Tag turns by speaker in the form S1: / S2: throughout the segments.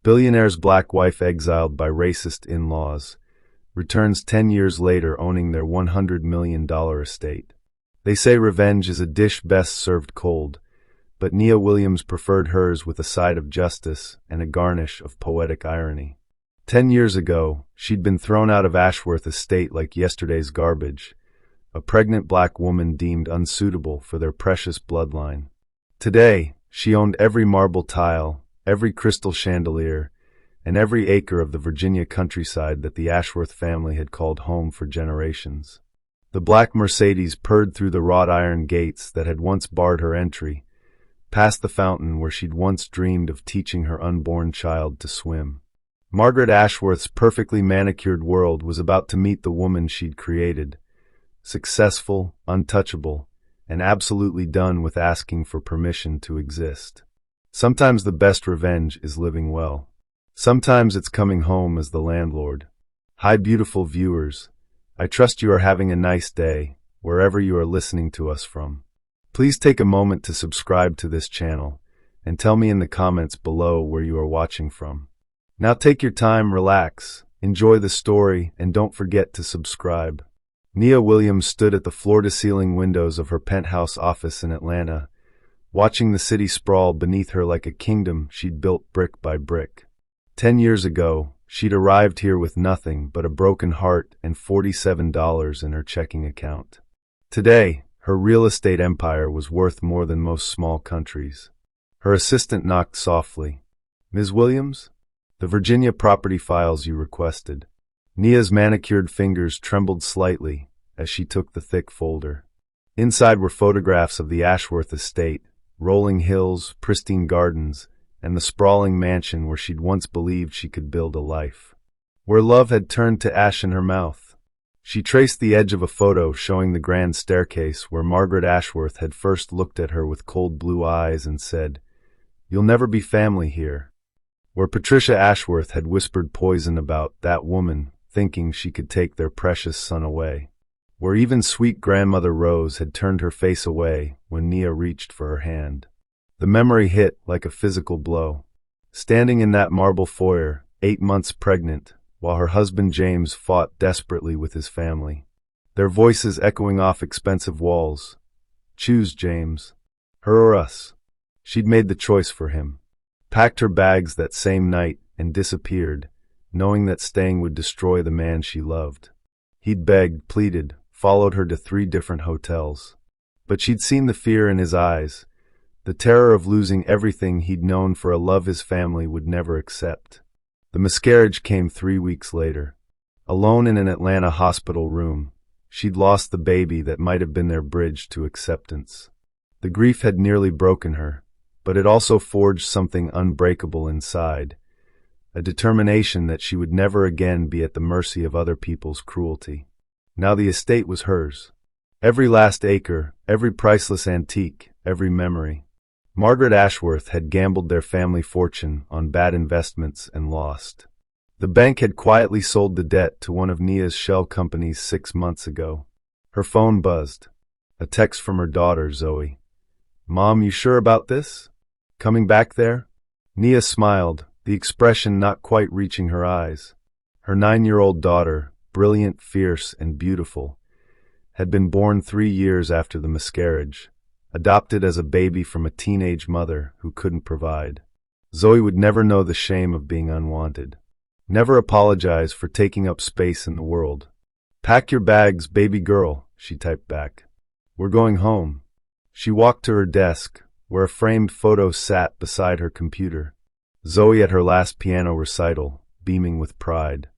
S1: Billionaire's black wife exiled by racist in-laws, returns 10 years later owning their $100 million estate. They say revenge is a dish best served cold, but Nia Williams preferred hers with a side of justice and a garnish of poetic irony. 10 years ago, she'd been thrown out of Ashworth estate like yesterday's garbage, a pregnant black woman deemed unsuitable for their precious bloodline. Today, she owned every marble tile, every crystal chandelier, and every acre of the Virginia countryside that the Ashworth family had called home for generations. The black Mercedes purred through the wrought iron gates that had once barred her entry, past the fountain where she'd once dreamed of teaching her unborn child to swim. Margaret Ashworth's perfectly manicured world was about to meet the woman she'd created, successful, untouchable, and absolutely done with asking for permission to exist. Sometimes the best revenge is living well. Sometimes it's coming home as the landlord. Hi, beautiful viewers. I trust you are having a nice day, wherever you are listening to us from. Please take a moment to subscribe to this channel, and tell me in the comments below where you are watching from. Now take your time, relax, enjoy the story, and don't forget to subscribe. Nia Williams stood at the floor-to-ceiling windows of her penthouse office in Atlanta, watching the city sprawl beneath her like a kingdom she'd built brick by brick. 10 years ago, she'd arrived here with nothing but a broken heart and $47 in her checking account. Today, her real estate empire was worth more than most small countries. Her assistant knocked softly. "Ms. Williams? The Virginia property files you requested." Nia's manicured fingers trembled slightly as she took the thick folder. Inside were photographs of the Ashworth estate, rolling hills, pristine gardens, and the sprawling mansion where she'd once believed she could build a life. Where love had turned to ash in her mouth. She traced the edge of a photo showing the grand staircase where Margaret Ashworth had first looked at her with cold blue eyes and said, "You'll never be family here." Where Patricia Ashworth had whispered poison about that woman, thinking she could take their precious son away. Where even sweet grandmother Rose had turned her face away when Nia reached for her hand. The memory hit like a physical blow. Standing in that marble foyer, 8 months pregnant, while her husband James fought desperately with his family. Their voices echoing off expensive walls. Choose, James. Her or us. She'd made the choice for him. Packed her bags that same night and disappeared, knowing that staying would destroy the man she loved. He'd begged, pleaded, followed her to 3 different hotels. But she'd seen the fear in his eyes, the terror of losing everything he'd known for a love his family would never accept. The miscarriage came 3 weeks later. Alone in an Atlanta hospital room, she'd lost the baby that might have been their bridge to acceptance. The grief had nearly broken her, but it also forged something unbreakable inside, a determination that she would never again be at the mercy of other people's cruelty. Now the estate was hers. Every last acre, every priceless antique, every memory. Margaret Ashworth had gambled their family fortune on bad investments and lost. The bank had quietly sold the debt to one of Nia's shell companies 6 months ago. Her phone buzzed. A text from her daughter, Zoe. "Mom, you sure about this? Coming back there?" Nia smiled, the expression not quite reaching her eyes. Her 9-year-old daughter, brilliant, fierce, and beautiful, had been born 3 years after the miscarriage, adopted as a baby from a teenage mother who couldn't provide. Zoe would never know the shame of being unwanted. Never apologize for taking up space in the world. "Pack your bags, baby girl," she typed back. "We're going home." She walked to her desk, where a framed photo sat beside her computer. Zoe at her last piano recital, beaming with pride.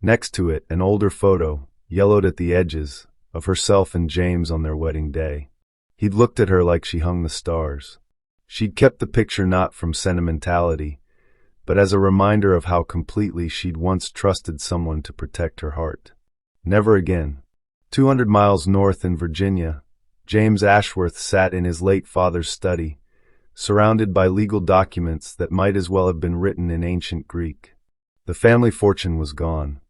S1: Next to it, an older photo, yellowed at the edges, of herself and James on their wedding day. He'd looked at her like she hung the stars. She'd kept the picture not from sentimentality, but as a reminder of how completely she'd once trusted someone to protect her heart. Never again. 200 miles north in Virginia, James Ashworth sat in his late father's study, surrounded by legal documents that might as well have been written in ancient Greek. The family fortune was gone.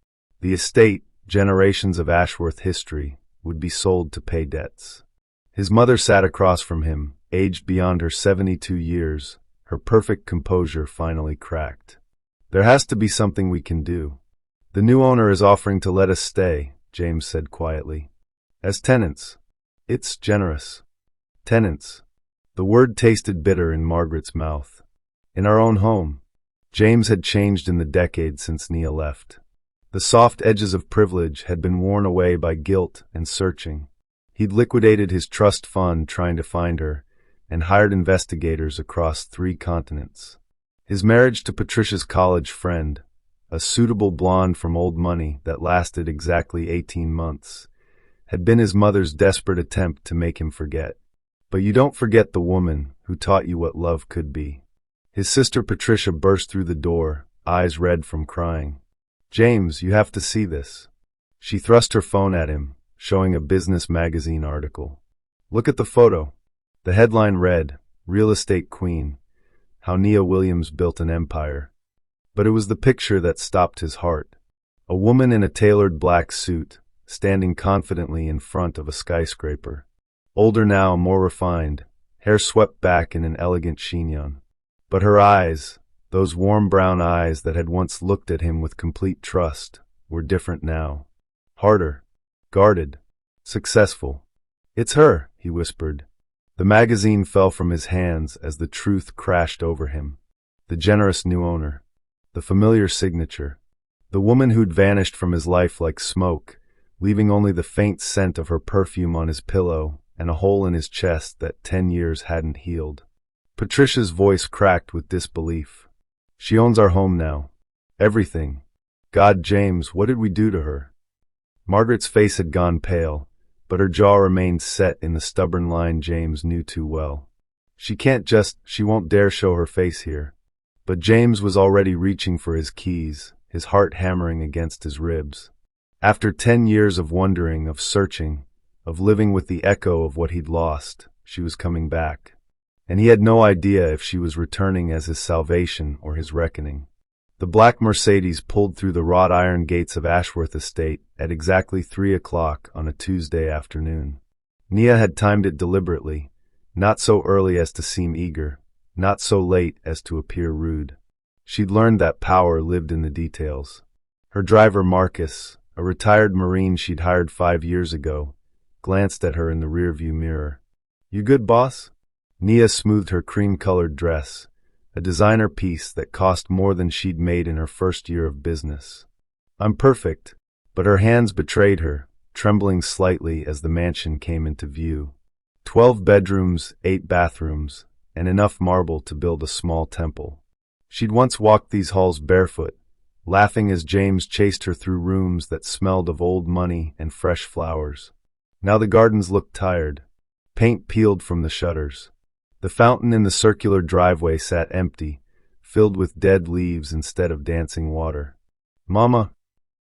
S1: The estate, generations of Ashworth history, would be sold to pay debts. His mother sat across from him, aged beyond her 72 years, her perfect composure finally cracked. There has to be something we can do. The new owner is offering to let us stay, James said quietly. As tenants. It's generous. Tenants. The word tasted bitter in Margaret's mouth. In our own home. James had changed in the decades since Nia left. The soft edges of privilege had been worn away by guilt and searching. He'd liquidated his trust fund trying to find her, and hired investigators across 3 continents. His marriage to Patricia's college friend, a suitable blonde from old money that lasted exactly 18 months, had been his mother's desperate attempt to make him forget. But you don't forget the woman who taught you what love could be. His sister Patricia burst through the door, eyes red from crying. James, you have to see this. She thrust her phone at him, showing a business magazine article. Look at the photo. The headline read, Real Estate Queen, How Nia Williams Built an Empire. But it was the picture that stopped his heart. A woman in a tailored black suit, standing confidently in front of a skyscraper. Older now, more refined, hair swept back in an elegant chignon. But her eyes, those warm brown eyes that had once looked at him with complete trust, were different now. Harder, guarded, successful. It's her, he whispered. The magazine fell from his hands as the truth crashed over him. The generous new owner. The familiar signature. The woman who'd vanished from his life like smoke, leaving only the faint scent of her perfume on his pillow and a hole in his chest that 10 years hadn't healed. Patricia's voice cracked with disbelief. She owns our home now. Everything. God, James, what did we do to her? Margaret's face had gone pale, but her jaw remained set in the stubborn line James knew too well. She won't dare show her face here. But James was already reaching for his keys, his heart hammering against his ribs. After 10 years of wondering, of searching, of living with the echo of what he'd lost, she was coming back. And he had no idea if she was returning as his salvation or his reckoning. The black Mercedes pulled through the wrought iron gates of Ashworth Estate at exactly 3 o'clock on a Tuesday afternoon. Nia had timed it deliberately, not so early as to seem eager, not so late as to appear rude. She'd learned that power lived in the details. Her driver Marcus, a retired Marine she'd hired 5 years ago, glanced at her in the rearview mirror. You good, boss? Nia smoothed her cream-colored dress, a designer piece that cost more than she'd made in her first year of business. I'm perfect, but her hands betrayed her, trembling slightly as the mansion came into view. 12 bedrooms, 8 bathrooms, and enough marble to build a small temple. She'd once walked these halls barefoot, laughing as James chased her through rooms that smelled of old money and fresh flowers. Now the gardens looked tired, paint peeled from the shutters. The fountain in the circular driveway sat empty, filled with dead leaves instead of dancing water. Mama!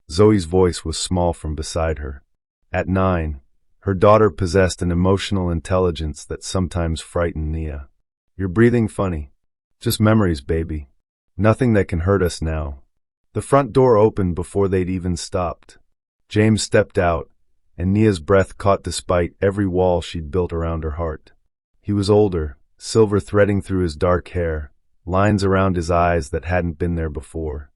S1: Zoe's voice was small from beside her. At 9, her daughter possessed an emotional intelligence that sometimes frightened Nia. You're breathing funny. Just memories, baby. Nothing that can hurt us now. The front door opened before they'd even stopped. James stepped out, and Nia's breath caught despite every wall she'd built around her heart. He was older, silver threading through his dark hair, lines around his eyes that hadn't been there before.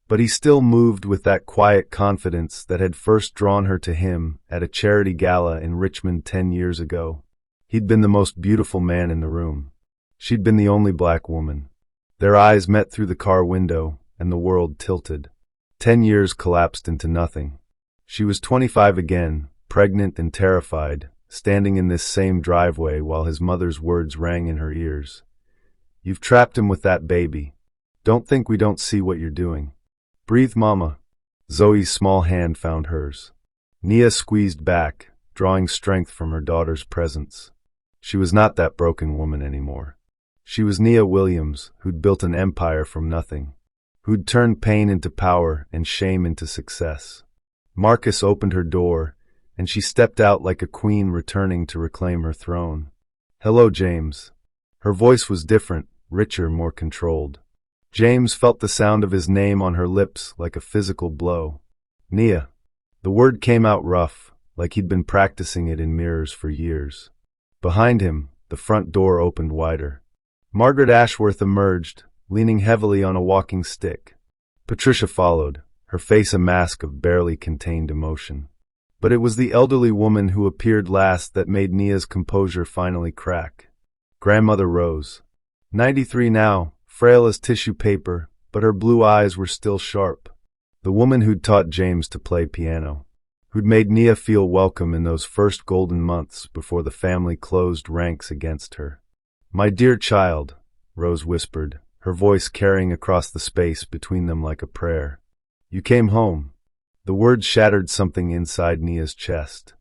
S1: But he still moved with that quiet confidence that had first drawn her to him at a charity gala in Richmond 10 years ago. He'd been the most beautiful man in the room. She'd been the only black woman. Their eyes met through the car window, and the world tilted. 10 years collapsed into nothing. She was 25 again, pregnant and terrified, standing in this same driveway while his mother's words rang in her ears. You've trapped him with that baby. Don't think we don't see what you're doing. Breathe, Mama. Zoe's small hand found hers. Nia squeezed back, drawing strength from her daughter's presence. She was not that broken woman anymore. She was Nia Williams, who'd built an empire from nothing, who'd turned pain into power and shame into success. Marcus opened her door, and she stepped out like a queen returning to reclaim her throne. Hello, James. Her voice was different, richer, more controlled. James felt the sound of his name on her lips like a physical blow. Nia. The word came out rough, like he'd been practicing it in mirrors for years. Behind him, the front door opened wider. Margaret Ashworth emerged, leaning heavily on a walking stick. Patricia followed, her face a mask of barely contained emotion. But it was the elderly woman who appeared last that made Nia's composure finally crack. Grandmother Rose. 93 now, frail as tissue paper, but her blue eyes were still sharp. The woman who'd taught James to play piano, who'd made Nia feel welcome in those first golden months before the family closed ranks against her. "My dear child," Rose whispered, her voice carrying across the space between them like a prayer. "You came home." The words shattered something inside Nia's chest.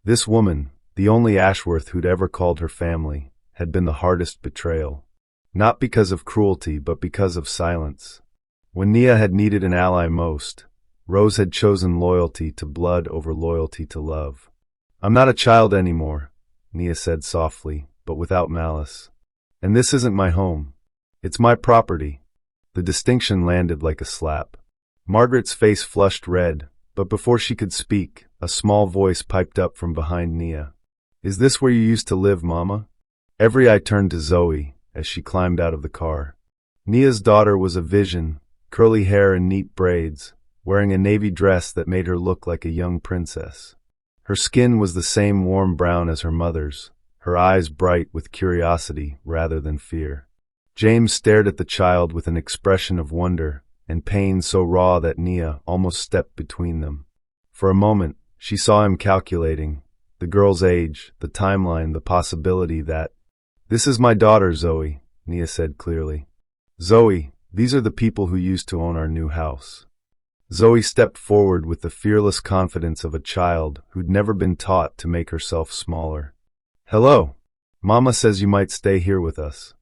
S1: This woman, the only Ashworth who'd ever called her family, had been the hardest betrayal. Not because of cruelty, but because of silence. When Nia had needed an ally most, Rose had chosen loyalty to blood over loyalty to love. "I'm not a child anymore," Nia said softly, but without malice. "And this isn't my home. It's my property." The distinction landed like a slap. Margaret's face flushed red, but before she could speak, a small voice piped up from behind Nia. "Is this where you used to live, Mama?" Every eye turned to Zoe as she climbed out of the car. Nia's daughter was a vision, curly hair and neat braids, wearing a navy dress that made her look like a young princess. Her skin was the same warm brown as her mother's, her eyes bright with curiosity rather than fear. James stared at the child with an expression of wonder and pain so raw that Nia almost stepped between them. For a moment, she saw him calculating the girl's age, the timeline, the possibility that— "This is my daughter, Zoe," Nia said clearly. "Zoe, these are the people who used to own our new house." Zoe stepped forward with the fearless confidence of a child who'd never been taught to make herself smaller. "Hello. Mama says you might stay here with us.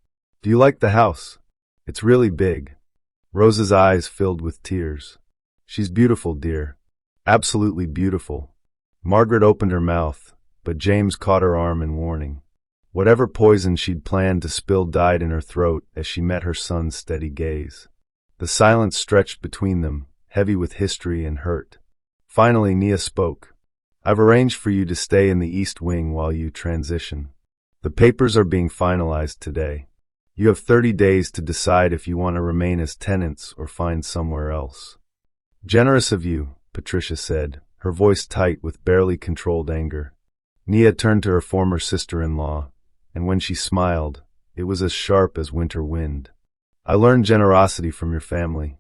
S1: Do you like the house? It's really big." Rose's eyes filled with tears. "She's beautiful, dear. Absolutely beautiful." Margaret opened her mouth, but James caught her arm in warning. Whatever poison she'd planned to spill died in her throat as she met her son's steady gaze. The silence stretched between them, heavy with history and hurt. Finally, Nia spoke. "I've arranged for you to stay in the East Wing while you transition. The papers are being finalized today. You have 30 days to decide if you want to remain as tenants or find somewhere else." "Generous of you," Patricia said, her voice tight with barely controlled anger. Nia turned to her former sister-in-law, and when she smiled, it was as sharp as winter wind. "I learned generosity from your family.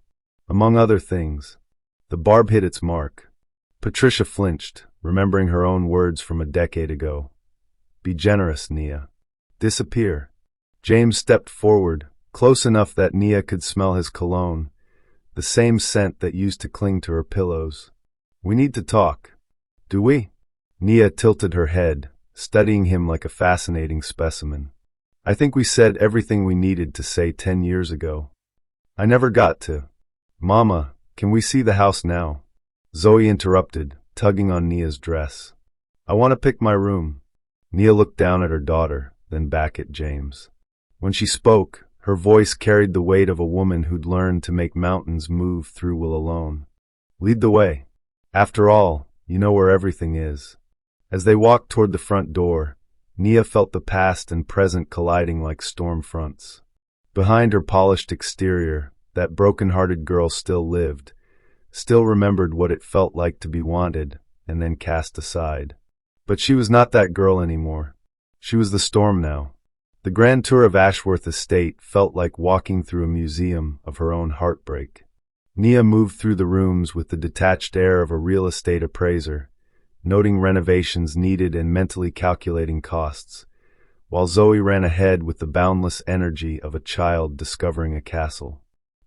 S1: Among other things." The barb hit its mark. Patricia flinched, remembering her own words from a decade ago. "Be generous, Nia. Disappear." James stepped forward, close enough that Nia could smell his cologne, the same scent that used to cling to her pillows. "We need to talk." "Do we?" Nia tilted her head, studying him like a fascinating specimen. "I think we said everything we needed to say 10 years ago. I never got to." "Mama, can we see the house now?" Zoe interrupted, tugging on Nia's dress. "I want to pick my room." Nia looked down at her daughter, then back at James. When she spoke, her voice carried the weight of a woman who'd learned to make mountains move through will alone. "Lead the way. After all, you know where everything is." As they walked toward the front door, Nia felt the past and present colliding like storm fronts. Behind her polished exterior, that broken-hearted girl still lived, still remembered what it felt like to be wanted and then cast aside. But she was not that girl anymore. She was the storm now. The grand tour of Ashworth Estate felt like walking through a museum of her own heartbreak. Nia moved through the rooms with the detached air of a real estate appraiser, noting renovations needed and mentally calculating costs, while Zoe ran ahead with the boundless energy of a child discovering a castle.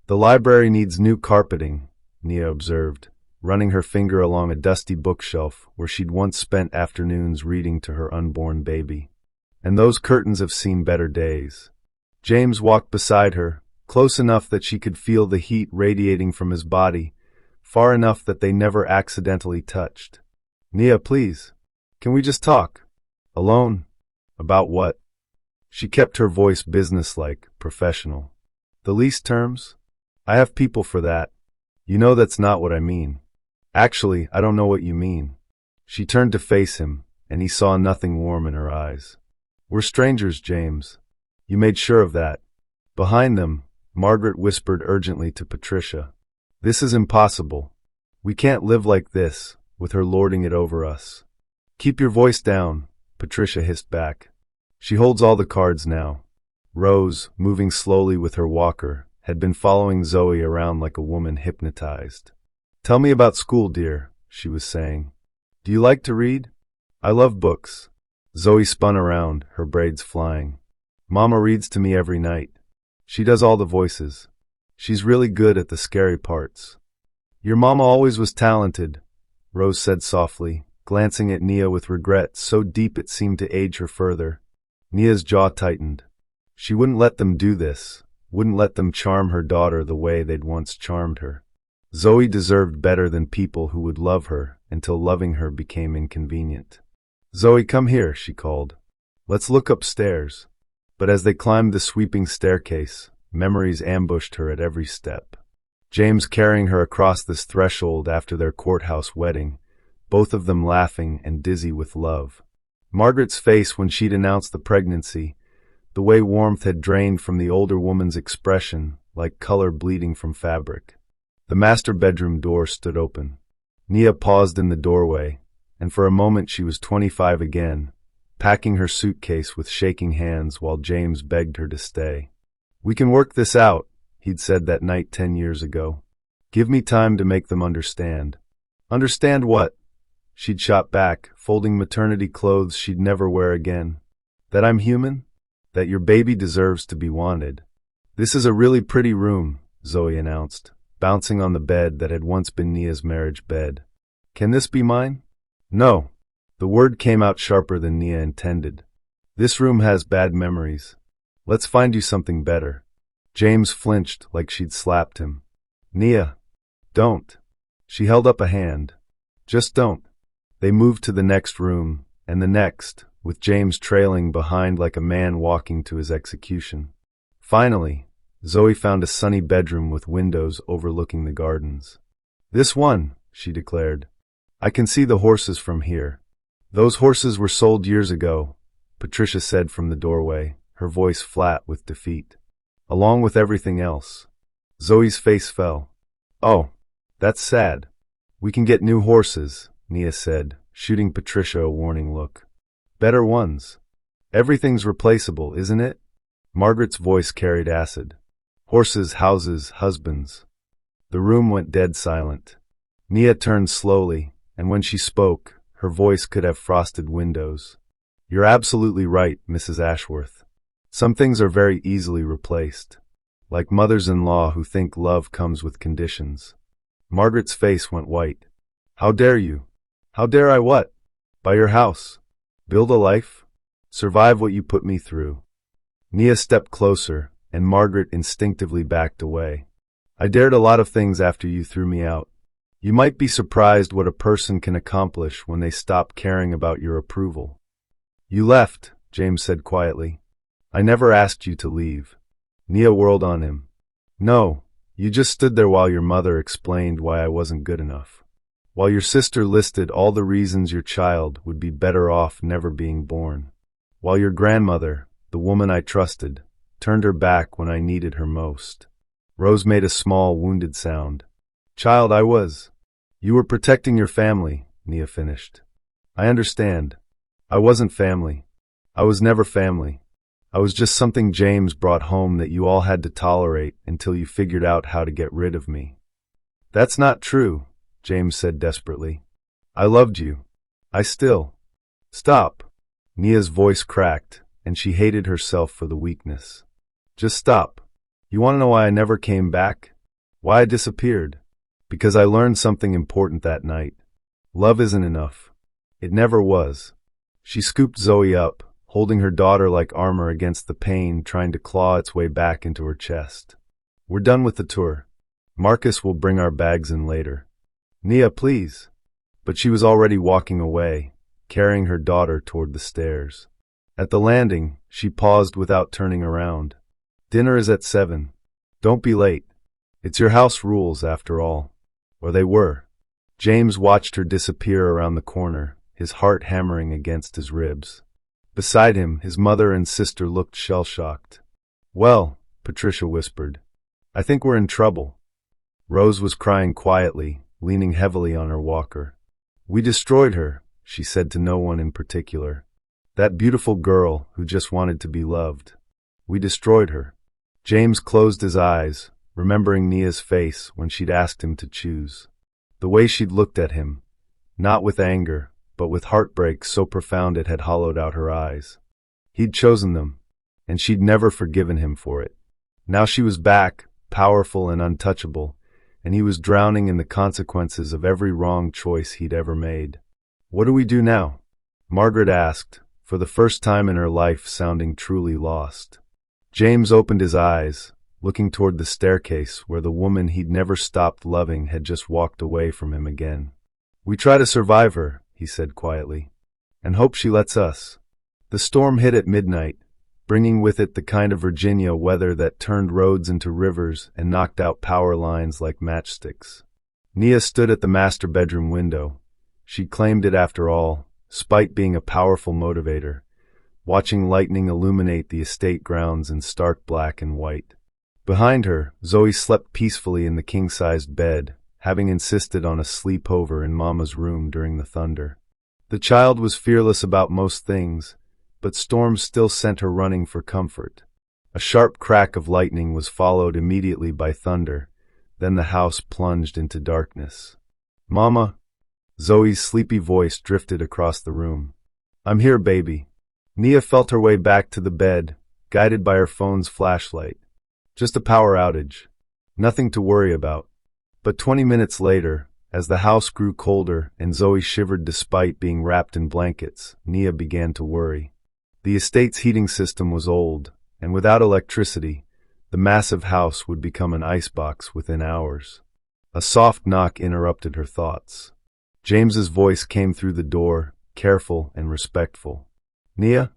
S1: "The library needs new carpeting," Nia observed, running her finger along a dusty bookshelf where she'd once spent afternoons reading to her unborn baby. "And those curtains have seen better days." James walked beside her, close enough that she could feel the heat radiating from his body, far enough that they never accidentally touched. "Nia, please. Can we just talk? Alone?" "About what?" She kept her voice businesslike, professional. "The lease terms? I have people for that. You know that's not what I mean." "Actually, I don't know what you mean." She turned to face him, and he saw nothing warm in her eyes. "We're strangers, James. You made sure of that." Behind them, Margaret whispered urgently to Patricia. This is impossible. We can't live like this, with her lording it over us. Keep your voice down, Patricia hissed back. She holds all the cards now. Rose, moving slowly with her walker, had been following Zoe around like a woman hypnotized. Tell me about school, dear, she was saying. Do you like to read? I love books. Zoe spun around, her braids flying. Mama reads to me every night. She does all the voices. She's really good at the scary parts. Your mama always was talented, Rose said softly, glancing at Nia with regret so deep it seemed to age her further. Nia's jaw tightened. She wouldn't let them do this, wouldn't let them charm her daughter the way they'd once charmed her. Zoe deserved better than people who would love her until loving her became inconvenient. Zoe, come here, she called. Let's look upstairs. But as they climbed the sweeping staircase, memories ambushed her at every step. James carrying her across this threshold after their courthouse wedding, both of them laughing and dizzy with love. Margaret's face when she'd announced the pregnancy, the way warmth had drained from the older woman's expression, like color bleeding from fabric. The master bedroom door stood open. Nia paused in the doorway, and for a moment she was 25 again, packing her suitcase with shaking hands while James begged her to stay. We can work this out, he'd said that night 10 years ago. Give me time to make them understand. Understand what? She'd shot back, folding maternity clothes she'd never wear again. That I'm human? That your baby deserves to be wanted. This is a really pretty room, Zoe announced, bouncing on the bed that had once been Nia's marriage bed. Can this be mine? No. The word came out sharper than Nia intended. This room has bad memories. Let's find you something better. James flinched like she'd slapped him. Nia, don't. She held up a hand. Just don't. They moved to the next room, and the next, with James trailing behind like a man walking to his execution. Finally, Zoe found a sunny bedroom with windows overlooking the gardens. This one, she declared. I can see the horses from here. Those horses were sold years ago, Patricia said from the doorway, her voice flat with defeat. Along with everything else. Zoe's face fell. Oh, that's sad. We can get new horses, Nia said, shooting Patricia a warning look. Better ones. Everything's replaceable, isn't it? Margaret's voice carried acid. Horses, houses, husbands. The room went dead silent. Nia turned slowly, and when she spoke, her voice could have frosted windows. You're absolutely right, Mrs. Ashworth. Some things are very easily replaced. Like mothers-in-law who think love comes with conditions. Margaret's face went white. How dare you? How dare I what? Buy your house. Build a life. Survive what you put me through. Nia stepped closer, and Margaret instinctively backed away. I dared a lot of things after you threw me out. You might be surprised what a person can accomplish when they stop caring about your approval. You left, James said quietly. I never asked you to leave. Nia whirled on him. No, you just stood there while your mother explained why I wasn't good enough. While your sister listed all the reasons your child would be better off never being born. While your grandmother, the woman I trusted, turned her back when I needed her most. Rose made a small, wounded sound. Child, I was. You were protecting your family, Nia finished. I understand. I wasn't family. I was never family. I was just something James brought home that you all had to tolerate until you figured out how to get rid of me. That's not true, James said desperately. I loved you. I still. Stop. Nia's voice cracked, and she hated herself for the weakness. Just stop. You want to know why I never came back? Why I disappeared? Because I learned something important that night. Love isn't enough. It never was. She scooped Zoe up, holding her daughter like armor against the pain trying to claw its way back into her chest. We're done with the tour. Marcus will bring our bags in later. Nia, please. But she was already walking away, carrying her daughter toward the stairs. At the landing, she paused without turning around. Dinner is at 7. Don't be late. It's your house rules, after all. Or they were. James watched her disappear around the corner, his heart hammering against his ribs. Beside him, his mother and sister looked shell-shocked. Well, Patricia whispered, I think we're in trouble. Rose was crying quietly, leaning heavily on her walker. "We destroyed her," she said to no one in particular. "That beautiful girl who just wanted to be loved. We destroyed her." James closed his eyes, remembering Nia's face when she'd asked him to choose. The way she'd looked at him, not with anger, but with heartbreak so profound it had hollowed out her eyes. He'd chosen them, and she'd never forgiven him for it. Now she was back, powerful and untouchable, and he was drowning in the consequences of every wrong choice he'd ever made. "What do we do now?" Margaret asked, for the first time in her life sounding truly lost. James opened his eyes, looking toward the staircase where the woman he'd never stopped loving had just walked away from him again. "We try to survive her," he said quietly, "and hope she lets us." The storm hit at midnight, bringing with it the kind of Virginia weather that turned roads into rivers and knocked out power lines like matchsticks. Nia stood at the master bedroom window. She'd claimed it after all, spite being a powerful motivator, watching lightning illuminate the estate grounds in stark black and white. Behind her, Zoe slept peacefully in the king-sized bed, having insisted on a sleepover in Mama's room during the thunder. The child was fearless about most things, but storms still sent her running for comfort. A sharp crack of lightning was followed immediately by thunder, then the house plunged into darkness. "Mama?" Zoe's sleepy voice drifted across the room. "I'm here, baby." Nia felt her way back to the bed, guided by her phone's flashlight. Just a power outage. Nothing to worry about. But 20 minutes later, as the house grew colder and Zoe shivered despite being wrapped in blankets, Nia began to worry. The estate's heating system was old, and without electricity, the massive house would become an icebox within hours. A soft knock interrupted her thoughts. James's voice came through the door, careful and respectful. "Nia,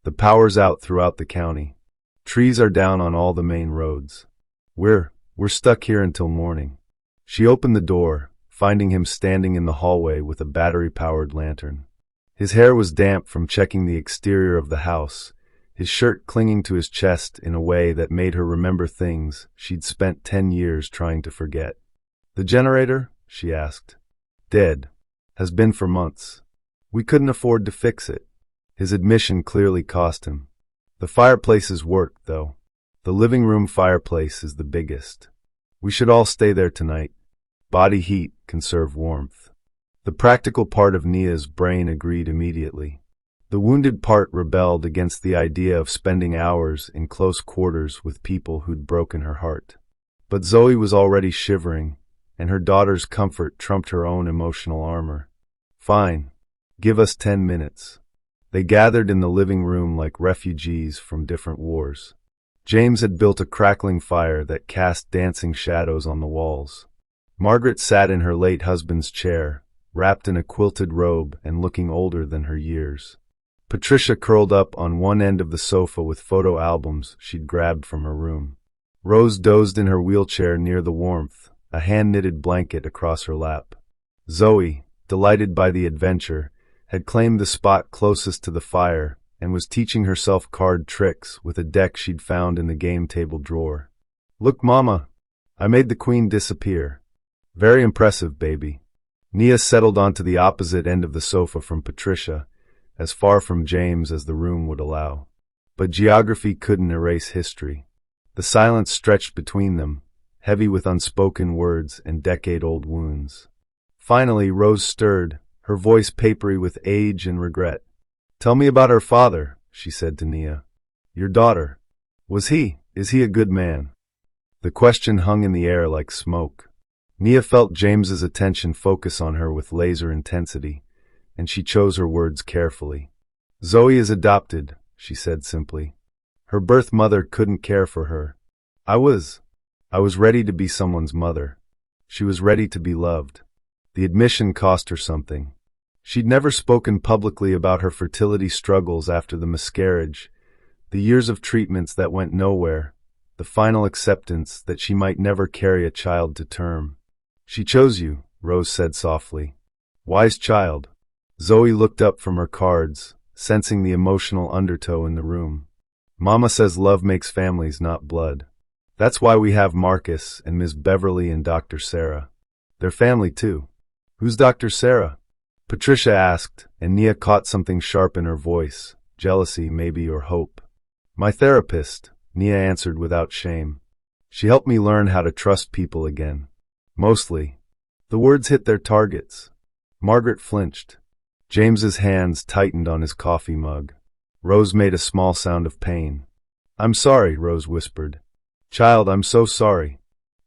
S1: the power's out throughout the county. Trees are down on all the main roads. We're stuck here until morning." She opened the door, finding him standing in the hallway with a battery-powered lantern. His hair was damp from checking the exterior of the house, his shirt clinging to his chest in a way that made her remember things she'd spent 10 years trying to forget. "The generator?" she asked. "Dead. Has been for months. We couldn't afford to fix it." His admission clearly cost him. "The fireplaces work, though. The living room fireplace is the biggest. We should all stay there tonight. Body heat, conserve warmth." The practical part of Nia's brain agreed immediately. The wounded part rebelled against the idea of spending hours in close quarters with people who'd broken her heart. But Zoe was already shivering, and her daughter's comfort trumped her own emotional armor. "Fine. Give us 10 minutes." They gathered in the living room like refugees from different wars. James had built a crackling fire that cast dancing shadows on the walls. Margaret sat in her late husband's chair, wrapped in a quilted robe and looking older than her years. Patricia curled up on one end of the sofa with photo albums she'd grabbed from her room. Rose dozed in her wheelchair near the warmth, a hand-knitted blanket across her lap. Zoe, delighted by the adventure, had claimed the spot closest to the fire and was teaching herself card tricks with a deck she'd found in the game table drawer. "Look, Mama, I made the queen disappear. Very impressive, baby." Nia settled onto the opposite end of the sofa from Patricia, as far from James as the room would allow. But geography couldn't erase history. The silence stretched between them, heavy with unspoken words and decade-old wounds. Finally, Rose stirred, her voice papery with age and regret. "Tell me about her father," she said to Nia. "Your daughter. Is he a good man?" The question hung in the air like smoke. Nia felt James's attention focus on her with laser intensity, and she chose her words carefully. "Zoe is adopted," she said simply. "Her birth mother couldn't care for her. I was ready to be someone's mother. She was ready to be loved." The admission cost her something. She'd never spoken publicly about her fertility struggles after the miscarriage, the years of treatments that went nowhere, the final acceptance that she might never carry a child to term. "She chose you," Rose said softly. "Wise child." Zoe looked up from her cards, sensing the emotional undertow in the room. "Mama says love makes families, not blood." That's why we have Marcus and Miss Beverly and Dr. Sarah. They're family too. Who's Dr. Sarah? Patricia asked, and Nia caught something sharp in her voice, jealousy maybe or hope. My therapist, Nia answered without shame. She helped me learn how to trust people again. Mostly. The words hit their targets. Margaret flinched. James's hands tightened on his coffee mug. Rose made a small sound of pain. I'm sorry, Rose whispered. Child, I'm so sorry.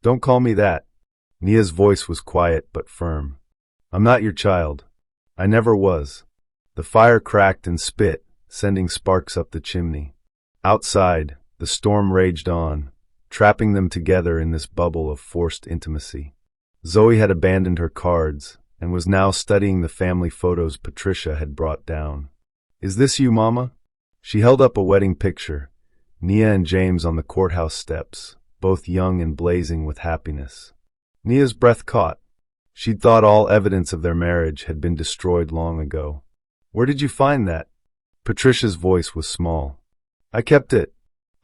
S1: Don't call me that. Nia's voice was quiet but firm. I'm not your child. I never was. The fire cracked and spit, sending sparks up the chimney. Outside, the storm raged on, trapping them together in this bubble of forced intimacy. Zoe had abandoned her cards and was now studying the family photos Patricia had brought down. Is this you, Mama? She held up a wedding picture, Nia and James on the courthouse steps, both young and blazing with happiness. Nia's breath caught. She'd thought all evidence of their marriage had been destroyed long ago. Where did you find that? Patricia's voice was small. I kept it.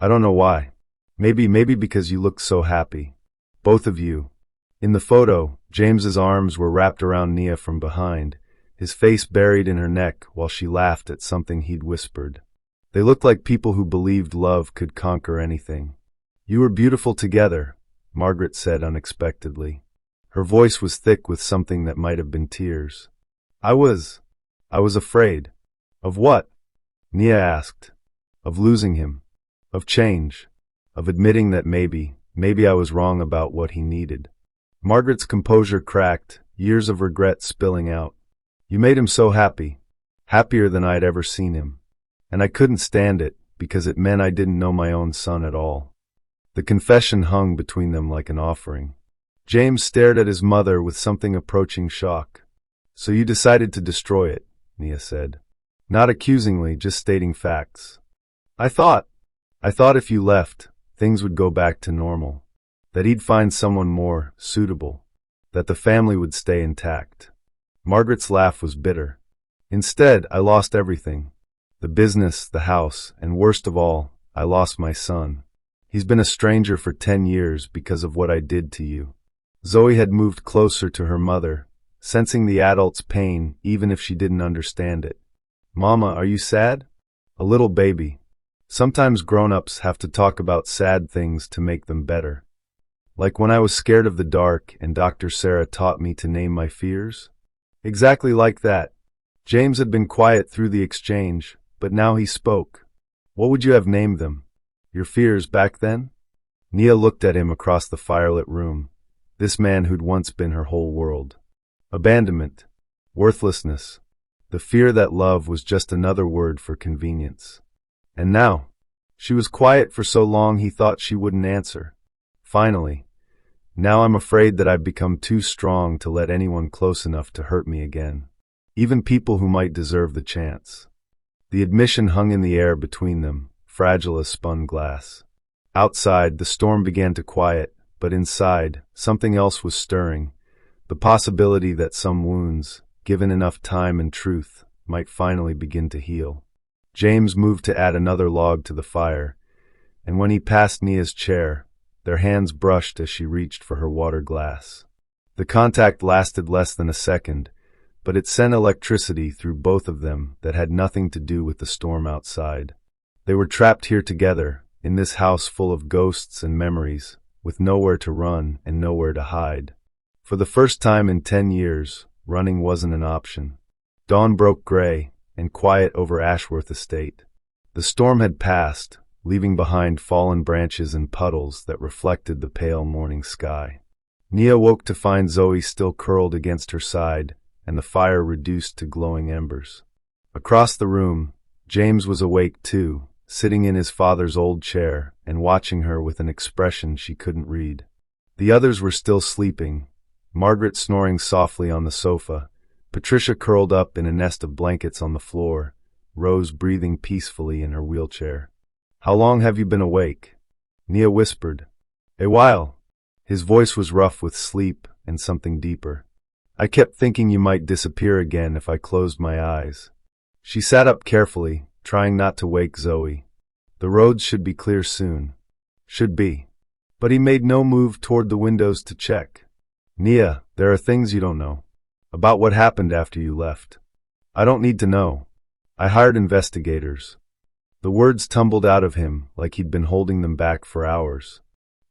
S1: I don't know why. Maybe because you looked so happy. Both of you. In the photo, James's arms were wrapped around Nia from behind, his face buried in her neck while she laughed at something he'd whispered. They looked like people who believed love could conquer anything. You were beautiful together, Margaret said unexpectedly. Her voice was thick with something that might have been tears. I was afraid. Of what? Nia asked. Of losing him. Of change. Of admitting that maybe I was wrong about what he needed. Margaret's composure cracked, years of regret spilling out. You made him so happy. Happier than I'd ever seen him. And I couldn't stand it, because it meant I didn't know my own son at all. The confession hung between them like an offering. James stared at his mother with something approaching shock. So you decided to destroy it, Nia said. Not accusingly, just stating facts. I thought if you left, things would go back to normal. That he'd find someone more suitable. That the family would stay intact. Margaret's laugh was bitter. Instead, I lost everything. The business, the house, and worst of all, I lost my son. He's been a stranger for 10 years because of what I did to you. Zoe had moved closer to her mother, sensing the adult's pain even if she didn't understand it. Mama, are you sad? A little baby. Sometimes grown-ups have to talk about sad things to make them better. Like when I was scared of the dark and Dr. Sarah taught me to name my fears? Exactly like that. James had been quiet through the exchange, but now he spoke. What would you have named them? Your fears back then? Nia looked at him across the firelit room, this man who'd once been her whole world. Abandonment. Worthlessness. The fear that love was just another word for convenience. And now, she was quiet for so long he thought she wouldn't answer. Finally, now I'm afraid that I've become too strong to let anyone close enough to hurt me again. Even people who might deserve the chance. The admission hung in the air between them, fragile as spun glass. Outside, the storm began to quiet, but inside, something else was stirring. The possibility that some wounds, given enough time and truth, might finally begin to heal. James moved to add another log to the fire, and when he passed Nia's chair, their hands brushed as she reached for her water glass. The contact lasted less than a second, but it sent electricity through both of them that had nothing to do with the storm outside. They were trapped here together, in this house full of ghosts and memories, with nowhere to run and nowhere to hide. For the first time in 10 years, running wasn't an option. Dawn broke gray and quiet over Ashworth Estate. The storm had passed, leaving behind fallen branches and puddles that reflected the pale morning sky. Nia woke to find Zoe still curled against her side, and the fire reduced to glowing embers. Across the room, James was awake too, sitting in his father's old chair and watching her with an expression she couldn't read. The others were still sleeping, Margaret snoring softly on the sofa, Patricia curled up in a nest of blankets on the floor, Rose breathing peacefully in her wheelchair. How long have you been awake? Nia whispered. A while. His voice was rough with sleep and something deeper. I kept thinking you might disappear again if I closed my eyes. She sat up carefully, trying not to wake Zoe. The roads should be clear soon. Should be. But he made no move toward the windows to check. Nia, there are things you don't know. About what happened after you left. I don't need to know. I hired investigators. The words tumbled out of him like he'd been holding them back for hours.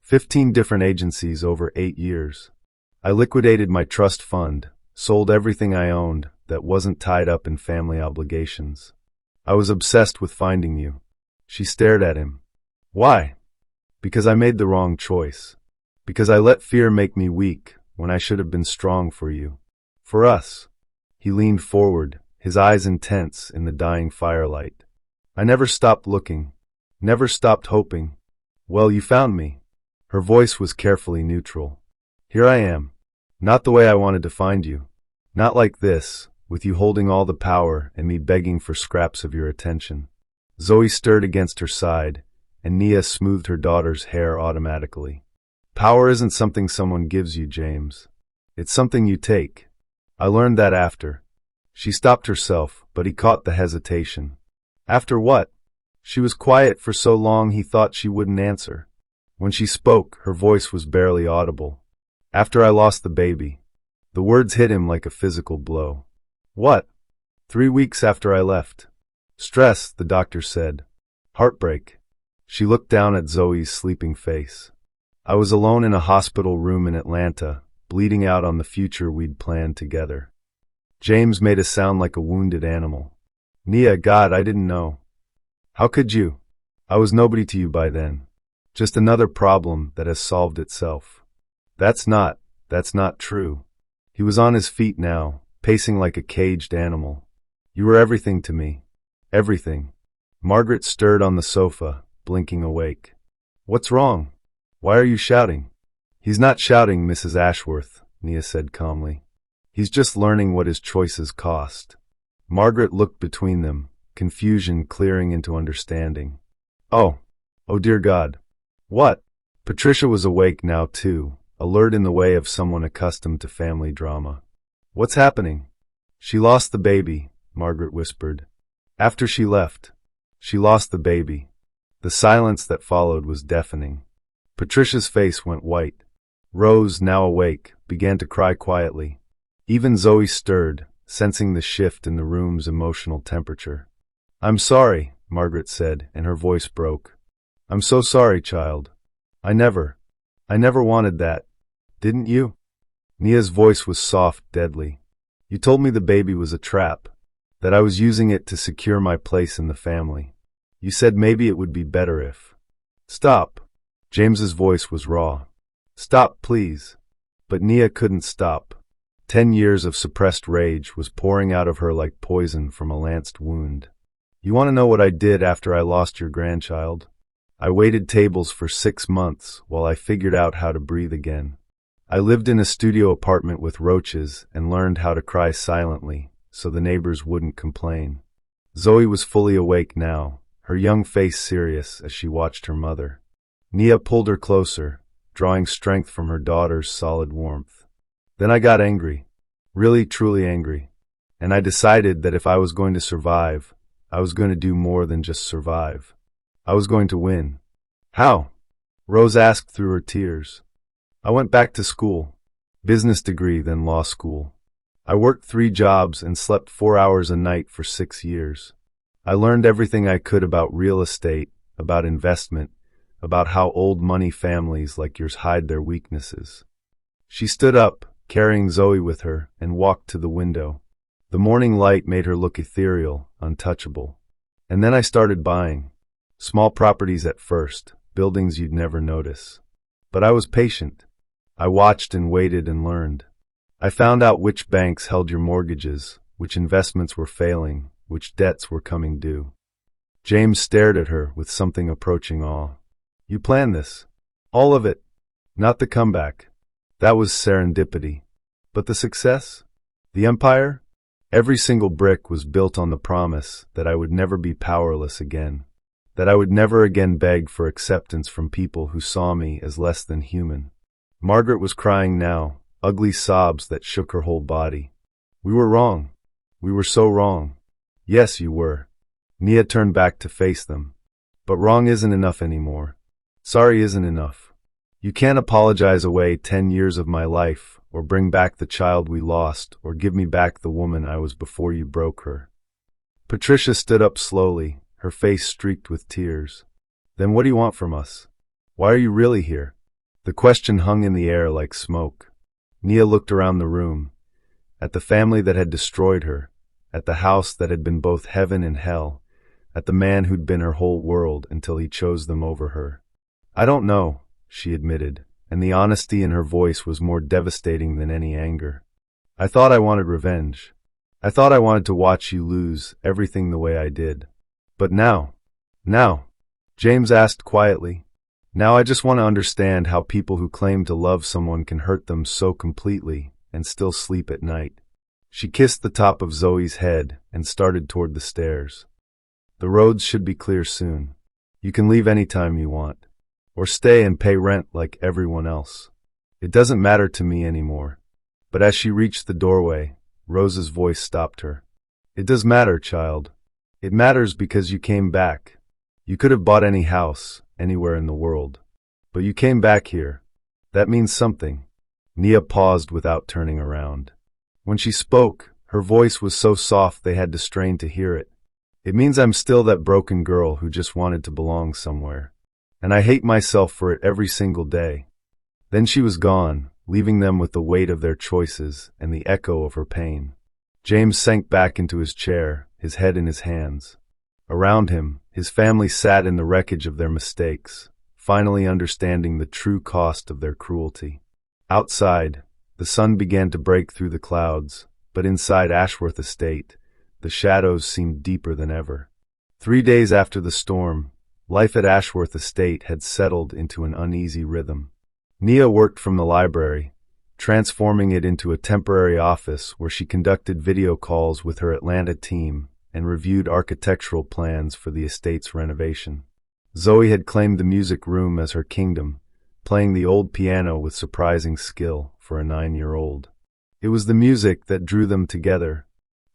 S1: 15 different agencies over 8 years. I liquidated my trust fund, sold everything I owned that wasn't tied up in family obligations. I was obsessed with finding you. She stared at him. Why? Because I made the wrong choice. Because I let fear make me weak when I should have been strong for you. For us. He leaned forward, his eyes intense in the dying firelight. I never stopped looking. Never stopped hoping. Well, you found me. Her voice was carefully neutral. Here I am. Not the way I wanted to find you. Not like this, with you holding all the power and me begging for scraps of your attention. Zoe stirred against her side, and Nia smoothed her daughter's hair automatically. Power isn't something someone gives you, James. It's something you take. I learned that after. She stopped herself, but he caught the hesitation. After what? She was quiet for so long he thought she wouldn't answer. When she spoke, her voice was barely audible. After I lost the baby. The words hit him like a physical blow. What? 3 weeks after I left. Stress, the doctor said. Heartbreak. She looked down at Zoe's sleeping face. I was alone in a hospital room in Atlanta, bleeding out on the future we'd planned together. James made a sound like a wounded animal. Nia, God, I didn't know. How could you? I was nobody to you by then. Just another problem that has solved itself. That's not true. He was on his feet now, pacing like a caged animal. You were everything to me. Everything. Margaret stirred on the sofa, blinking awake. What's wrong? Why are you shouting? He's not shouting, Mrs. Ashworth, Nia said calmly. He's just learning what his choices cost. Margaret looked between them, confusion clearing into understanding. Oh dear God. What? Patricia was awake now too, alert in the way of someone accustomed to family drama. What's happening? She lost the baby, Margaret whispered. After she left. She lost the baby. The silence that followed was deafening. Patricia's face went white. Rose, now awake, began to cry quietly. Even Zoe stirred, sensing the shift in the room's emotional temperature. I'm sorry, Margaret said, and her voice broke. I'm so sorry, child. I never wanted that. Didn't you? Nia's voice was soft, deadly. You told me the baby was a trap, that I was using it to secure my place in the family. You said maybe it would be better if... Stop. James's voice was raw. Stop, please. But Nia couldn't stop. 10 years of suppressed rage was pouring out of her like poison from a lanced wound. You want to know what I did after I lost your grandchild? I waited tables for 6 months while I figured out how to breathe again. I lived in a studio apartment with roaches and learned how to cry silently so the neighbors wouldn't complain. Zoe was fully awake now, her young face serious as she watched her mother. Nia pulled her closer, drawing strength from her daughter's solid warmth. Then I got angry, really truly angry, and I decided that if I was going to survive, I was going to do more than just survive. I was going to win. How? Rose asked through her tears. I went back to school, business degree, then law school. I worked 3 jobs and slept 4 hours a night for 6 years. I learned everything I could about real estate, about investment, about how old money families like yours hide their weaknesses. She stood up, carrying Zoe with her, and walked to the window. The morning light made her look ethereal, untouchable. And then I started buying. Small properties at first, buildings you'd never notice. But I was patient. I watched and waited and learned. I found out which banks held your mortgages, which investments were failing, which debts were coming due. James stared at her with something approaching awe. You planned this. All of it. Not the comeback. That was serendipity. But the success? The empire? Every single brick was built on the promise that I would never be powerless again. That I would never again beg for acceptance from people who saw me as less than human. Margaret was crying now, ugly sobs that shook her whole body. We were wrong. We were so wrong. Yes, you were. Nia turned back to face them. But wrong isn't enough anymore. Sorry isn't enough. You can't apologize away 10 years of my life, or bring back the child we lost, or give me back the woman I was before you broke her." Patricia stood up slowly, her face streaked with tears. "Then what do you want from us? Why are you really here?" The question hung in the air like smoke. Nia looked around the room, at the family that had destroyed her, at the house that had been both heaven and hell, at the man who'd been her whole world until he chose them over her. "I don't know," she admitted, and the honesty in her voice was more devastating than any anger. "I thought I wanted revenge. I thought I wanted to watch you lose everything the way I did. But now, James asked quietly, "now I just want to understand how people who claim to love someone can hurt them so completely and still sleep at night." She kissed the top of Zoe's head and started toward the stairs. "The roads should be clear soon. You can leave any time you want. Or stay and pay rent like everyone else. It doesn't matter to me anymore." But as she reached the doorway, Rose's voice stopped her. "It does matter, child. It matters because you came back. You could have bought any house, anywhere in the world. But you came back here. That means something." Nia paused without turning around. When she spoke, her voice was so soft they had to strain to hear it. "It means I'm still that broken girl who just wanted to belong somewhere. And I hate myself for it every single day." Then she was gone, leaving them with the weight of their choices and the echo of her pain. James sank back into his chair, his head in his hands. Around him, his family sat in the wreckage of their mistakes, finally understanding the true cost of their cruelty. Outside, the sun began to break through the clouds, but inside Ashworth Estate, the shadows seemed deeper than ever. 3 days after the storm, life at Ashworth Estate had settled into an uneasy rhythm. Nia worked from the library, transforming it into a temporary office where she conducted video calls with her Atlanta team and reviewed architectural plans for the estate's renovation. Zoe had claimed the music room as her kingdom, playing the old piano with surprising skill for a 9-year-old. It was the music that drew them together.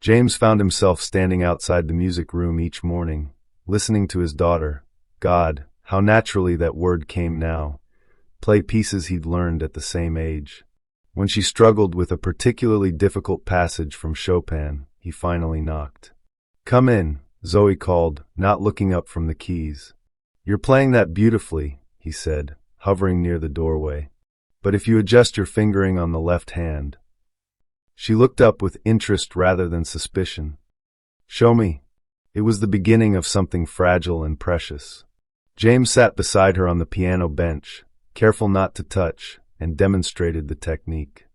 S1: James found himself standing outside the music room each morning, listening to his daughter, God, how naturally that word came now, play pieces he'd learned at the same age. When she struggled with a particularly difficult passage from Chopin, he finally knocked. "Come in," Zoe called, not looking up from the keys. "You're playing that beautifully," he said, hovering near the doorway. "But if you adjust your fingering on the left hand." She looked up with interest rather than suspicion. "Show me." It was the beginning of something fragile and precious. James sat beside her on the piano bench, careful not to touch, and demonstrated the technique.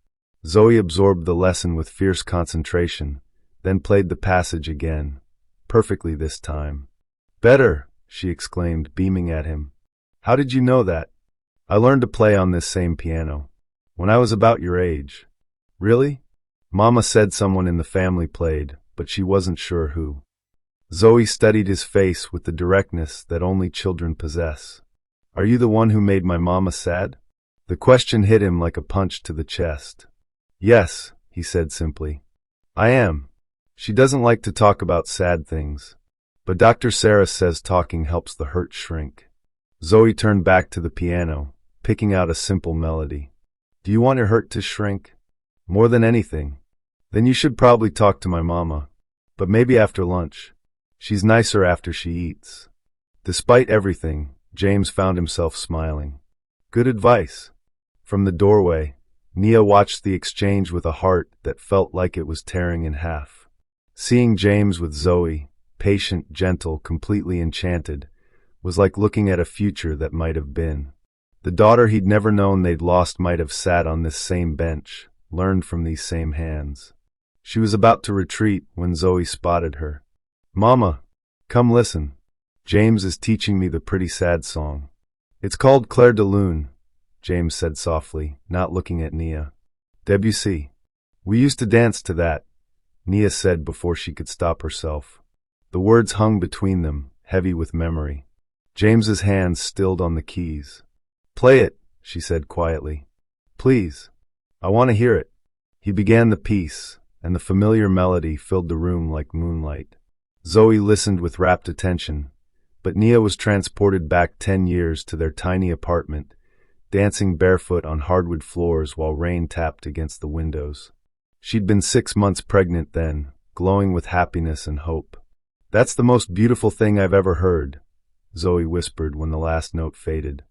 S1: Zoe absorbed the lesson with fierce concentration, then played the passage again, perfectly this time. "Better," she exclaimed, beaming at him. "How did you know that?" "I learned to play on this same piano when I was about your age." "Really?" "Mama said someone in the family played, but she wasn't sure who." Zoe studied his face with the directness that only children possess. "Are you the one who made my mama sad?" The question hit him like a punch to the chest. "Yes," he said simply. "I am. She doesn't like to talk about sad things. But Dr. Sarah says talking helps the hurt shrink." Zoe turned back to the piano, picking out a simple melody. "Do you want your hurt to shrink?" "More than anything." "Then you should probably talk to my mama. But maybe after lunch. She's nicer after she eats." Despite everything, James found himself smiling. "Good advice." From the doorway, Nia watched the exchange with a heart that felt like it was tearing in half. Seeing James with Zoe, patient, gentle, completely enchanted, was like looking at a future that might have been. The daughter he'd never known they'd lost might have sat on this same bench, learned from these same hands. She was about to retreat when Zoe spotted her. "Mama, come listen. James is teaching me the pretty sad song. It's called Clair de Lune," James said softly, not looking at Nia. "Debussy. We used to dance to that," Nia said before she could stop herself. The words hung between them, heavy with memory. James's hands stilled on the keys. "Play it," she said quietly. "Please. I want to hear it." He began the piece, and the familiar melody filled the room like moonlight. Zoe listened with rapt attention, but Nia was transported back 10 years to their tiny apartment, dancing barefoot on hardwood floors while rain tapped against the windows. She'd been 6 months pregnant then, glowing with happiness and hope. "That's the most beautiful thing I've ever heard," Zoe whispered when the last note faded.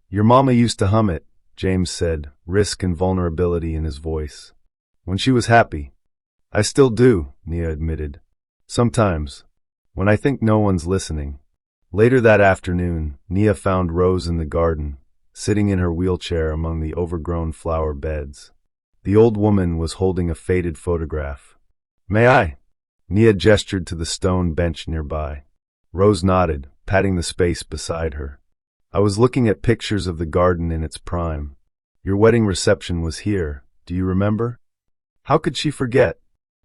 S1: "Your mama used to hum it," James said, risk and vulnerability in his voice. "When she was happy." "I still do," Nia admitted. "Sometimes. When I think no one's listening." Later that afternoon, Nia found Rose in the garden, sitting in her wheelchair among the overgrown flower beds. The old woman was holding a faded photograph. "May I?" Nia gestured to the stone bench nearby. Rose nodded, patting the space beside her. "I was looking at pictures of the garden in its prime. Your wedding reception was here, do you remember?" How could she forget?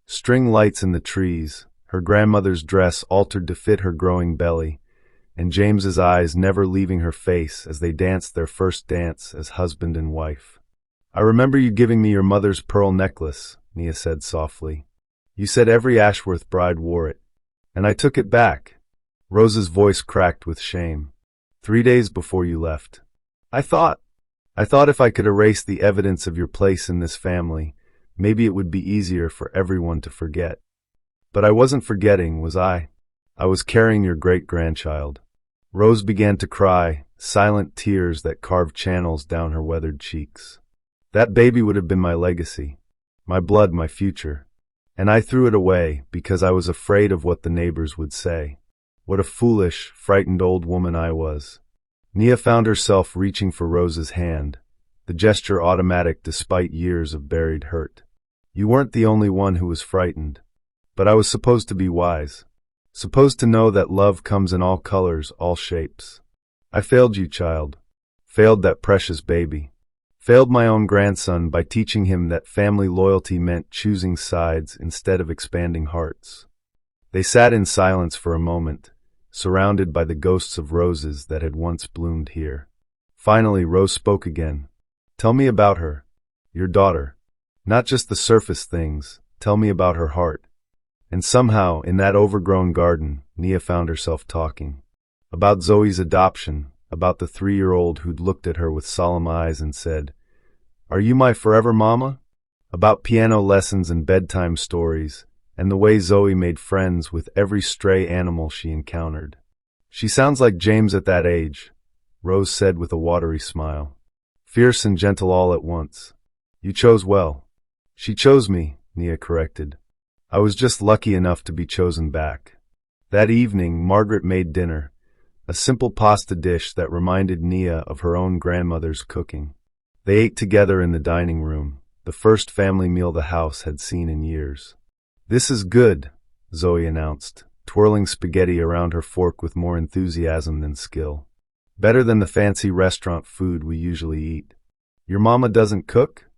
S1: String lights in the trees, her grandmother's dress altered to fit her growing belly, and James's eyes never leaving her face as they danced their first dance as husband and wife. "I remember you giving me your mother's pearl necklace," Nia said softly. "You said every Ashworth bride wore it. And I took it back." Rose's voice cracked with shame. "3 days before you left. I thought if I could erase the evidence of your place in this family, maybe it would be easier for everyone to forget. But I wasn't forgetting, was I? I was carrying your great-grandchild." Rose began to cry, silent tears that carved channels down her weathered cheeks. "That baby would have been my legacy, my blood, my future. And I threw it away because I was afraid of what the neighbors would say. What a foolish, frightened old woman I was." Nia found herself reaching for Rose's hand, the gesture automatic despite years of buried hurt. "You weren't the only one who was frightened. But I was supposed to be wise. Supposed to know that love comes in all colors, all shapes. I failed you, child. Failed that precious baby. Failed my own grandson by teaching him that family loyalty meant choosing sides instead of expanding hearts." They sat in silence for a moment, surrounded by the ghosts of roses that had once bloomed here. Finally, Rose spoke again. "Tell me about her. Your daughter. Not just the surface things. Tell me about her heart." And somehow, in that overgrown garden, Nia found herself talking. About Zoe's adoption, about the 3-year-old who'd looked at her with solemn eyes and said, "Are you my forever mama?" About piano lessons and bedtime stories, and the way Zoe made friends with every stray animal she encountered. "She sounds like James at that age," Rose said with a watery smile. "Fierce and gentle all at once. You chose well." "She chose me," Nia corrected. "I was just lucky enough to be chosen back." That evening, Margaret made dinner, a simple pasta dish that reminded Nia of her own grandmother's cooking. They ate together in the dining room, the first family meal the house had seen in years. "This is good," Zoe announced, twirling spaghetti around her fork with more enthusiasm than skill. "Better than the fancy restaurant food we usually eat." "Your mama doesn't cook?"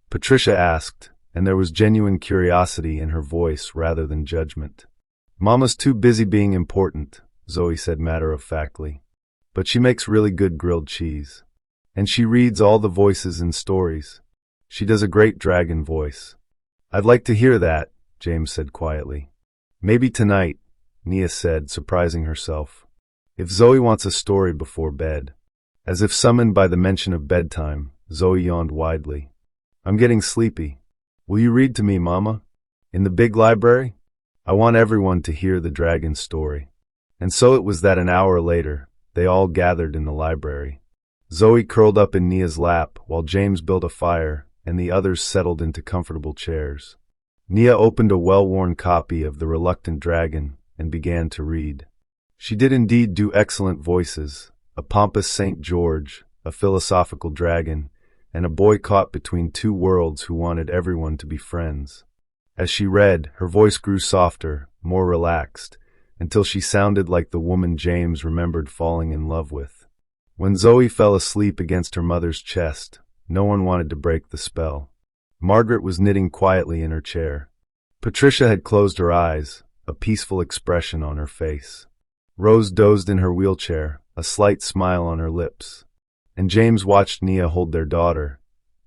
S1: Patricia asked, and there was genuine curiosity in her voice rather than judgment. "Mama's too busy being important," Zoe said matter-of-factly. "But she makes really good grilled cheese. And she reads all the voices in stories. She does a great dragon voice." "I'd like to hear that," James said quietly. "Maybe tonight," Nia said, surprising herself. "If Zoe wants a story before bed." As if summoned by the mention of bedtime, Zoe yawned widely. "I'm getting sleepy. Will you read to me, Mama? In the big library? I want everyone to hear the dragon story." And so it was that an hour later, they all gathered in the library. Zoe curled up in Nia's lap while James built a fire and the others settled into comfortable chairs. Nia opened a well-worn copy of The Reluctant Dragon and began to read. She did indeed do excellent voices, a pompous St. George, a philosophical dragon, and a boy caught between two worlds who wanted everyone to be friends. As she read, her voice grew softer, more relaxed, until she sounded like the woman James remembered falling in love with. When Zoe fell asleep against her mother's chest, no one wanted to break the spell. Margaret was knitting quietly in her chair. Patricia had closed her eyes, a peaceful expression on her face. Rose dozed in her wheelchair, a slight smile on her lips. And James watched Nia hold their daughter,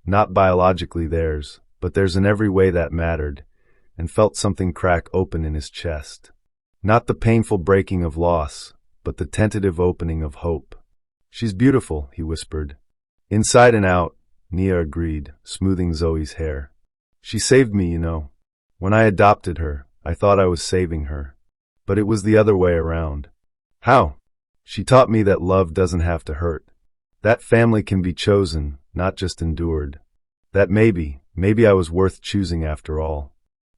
S1: not biologically theirs, but theirs in every way that mattered, and felt something crack open in his chest. Not the painful breaking of loss, but the tentative opening of hope. "She's beautiful," he whispered. Inside and out, Nia agreed, smoothing Zoe's hair. She saved me, you know. When I adopted her, I thought I was saving her. But it was the other way around. How? She taught me that love doesn't have to hurt. That family can be chosen, not just endured. That maybe I was worth choosing after all.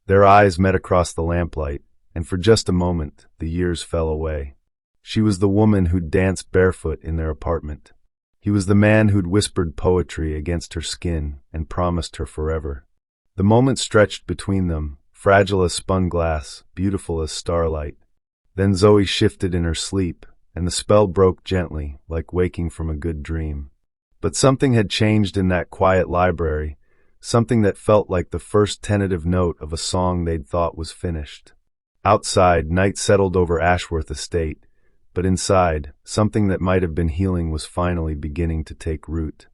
S1: Their eyes met across the lamplight, and for just a moment, the years fell away. She was the woman who'd danced barefoot in their apartment. He was the man who'd whispered poetry against her skin and promised her forever. The moment stretched between them, fragile as spun glass, beautiful as starlight. Then Zoe shifted in her sleep, and the spell broke gently, like waking from a good dream. But something had changed in that quiet library, something that felt like the first tentative note of a song they'd thought was finished. Outside, night settled over Ashworth Estate, but inside, something that might have been healing was finally beginning to take root.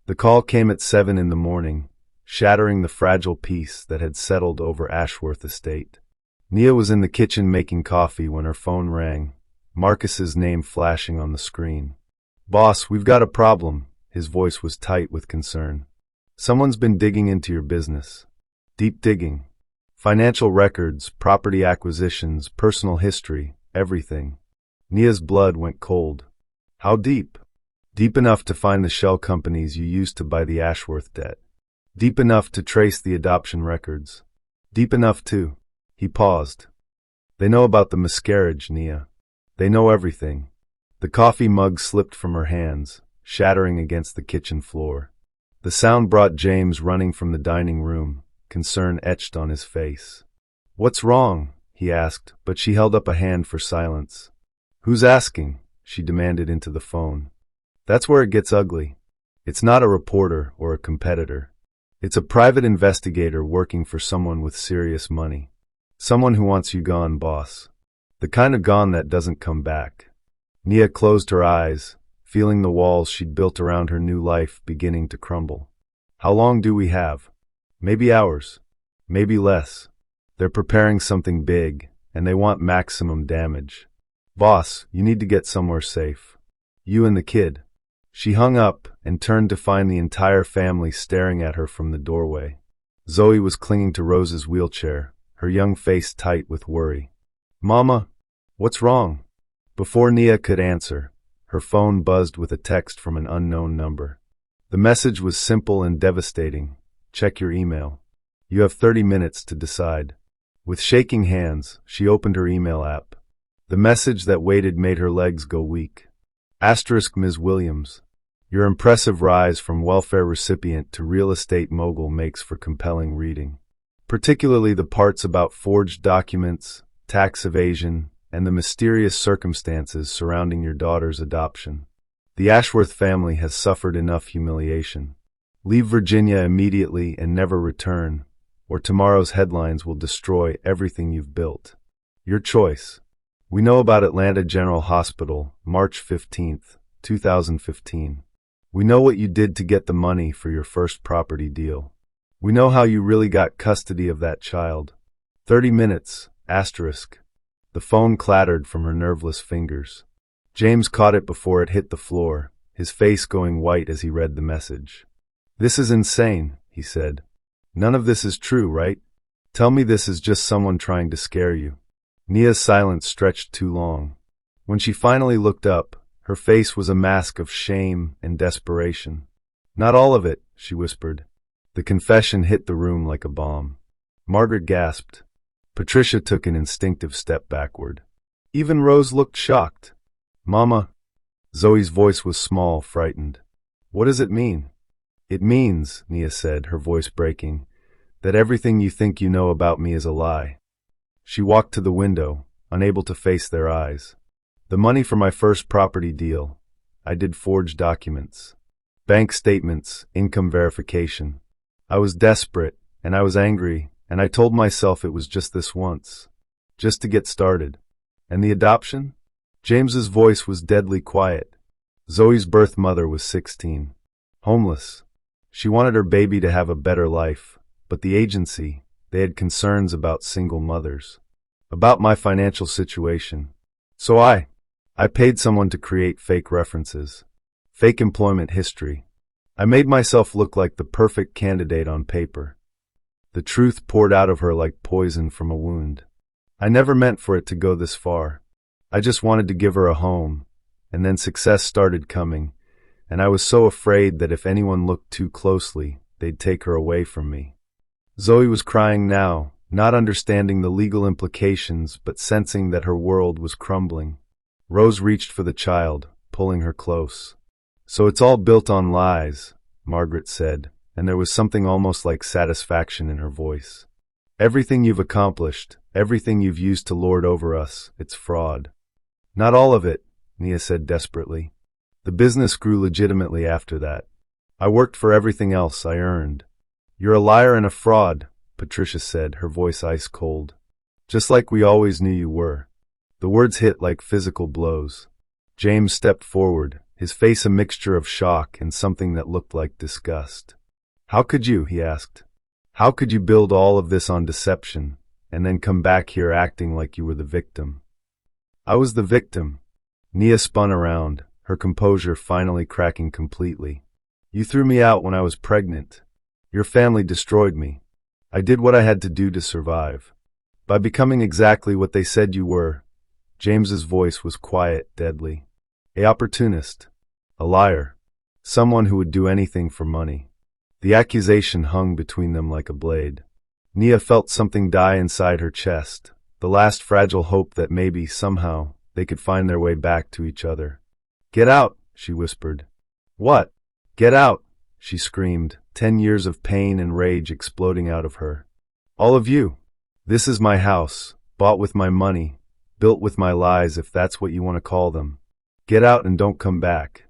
S1: The call came at 7 in the morning, shattering the fragile peace that had settled over Ashworth Estate. Nia was in the kitchen making coffee when her phone rang, Marcus's name flashing on the screen. "Boss, we've got a problem." His voice was tight with concern. "Someone's been digging into your business. Deep digging. Financial records, property acquisitions, personal history, everything." Nia's blood went cold. "How deep?" "Deep enough to find the shell companies you used to buy the Ashworth debt. Deep enough to trace the adoption records. Deep enough to—" He paused. "They know about the miscarriage, Nia. They know everything." The coffee mug slipped from her hands, shattering against the kitchen floor. The sound brought James running from the dining room, concern etched on his face. "What's wrong?" he asked, but she held up a hand for silence. "Who's asking?" she demanded into the phone. "That's where it gets ugly. It's not a reporter or a competitor. It's a private investigator working for someone with serious money. Someone who wants you gone, boss. The kind of gone that doesn't come back." Nia closed her eyes, feeling the walls she'd built around her new life beginning to crumble. "How long do we have?" "Maybe hours. Maybe less. They're preparing something big, and they want maximum damage. Boss, you need to get somewhere safe. You and the kid." She hung up and turned to find the entire family staring at her from the doorway. Zoe was clinging to Rose's wheelchair, her young face tight with worry. "Mama, what's wrong?" Before Nia could answer, her phone buzzed with a text from an unknown number. The message was simple and devastating. "Check your email. You have 30 minutes to decide." With shaking hands, she opened her email app. The message that waited made her legs go weak. Ms. Williams, your impressive rise from welfare recipient to real estate mogul makes for compelling reading. Particularly the parts about forged documents, tax evasion, and the mysterious circumstances surrounding your daughter's adoption. The Ashworth family has suffered enough humiliation. Leave Virginia immediately and never return, or tomorrow's headlines will destroy everything you've built. Your choice. We know about Atlanta General Hospital, March 15th, 2015. We know what you did to get the money for your first property deal. We know how you really got custody of that child. 30 minutes, asterisk. The phone clattered from her nerveless fingers. James caught it before it hit the floor, his face going white as he read the message. "This is insane," he said. "None of this is true, right? Tell me this is just someone trying to scare you." Nia's silence stretched too long. When she finally looked up, her face was a mask of shame and desperation. "Not all of it," she whispered. The confession hit the room like a bomb. Margaret gasped. Patricia took an instinctive step backward. Even Rose looked shocked. "Mama." Zoe's voice was small, frightened. "What does it mean?" "It means," Nia said, her voice breaking, "that everything you think you know about me is a lie." She walked to the window, unable to face their eyes. "The money for my first property deal. I did forged documents. Bank statements, income verification. I was desperate, and I was angry, and I told myself it was just this once. Just to get started. And the adoption?" James's voice was deadly quiet. Zoe's birth mother was 16. Homeless. She wanted her baby to have a better life, but the agency, they had concerns about single mothers. About my financial situation. So I paid someone to create fake references. Fake employment history. I made myself look like the perfect candidate on paper. The truth poured out of her like poison from a wound. I never meant for it to go this far. I just wanted to give her a home, and then success started coming, and I was so afraid that if anyone looked too closely, they'd take her away from me. Zoe was crying now, not understanding the legal implications but sensing that her world was crumbling. Rose reached for the child, pulling her close. "So it's all built on lies," Margaret said, and there was something almost like satisfaction in her voice. "Everything you've accomplished, everything you've used to lord over us, it's fraud." "Not all of it," Nia said desperately. "The business grew legitimately after that. I worked for everything else I earned." "You're a liar and a fraud," Patricia said, her voice ice cold. "Just like we always knew you were." The words hit like physical blows. James stepped forward, his face a mixture of shock and something that looked like disgust. "How could you?" he asked. "How could you build all of this on deception, and then come back here acting like you were the victim?" "I was the victim." Nia spun around, her composure finally cracking completely. "You threw me out when I was pregnant. Your family destroyed me. I did what I had to do to survive. By becoming exactly what they said you were." James's voice was quiet, deadly. "A opportunist. A liar. Someone who would do anything for money." The accusation hung between them like a blade. Nia felt something die inside her chest, the last fragile hope that maybe, somehow, they could find their way back to each other. "Get out," she whispered. "What? Get out," she screamed, 10 years of pain and rage exploding out of her. "All of you. This is my house, bought with my money, built with my lies if that's what you want to call them. Get out and don't come back."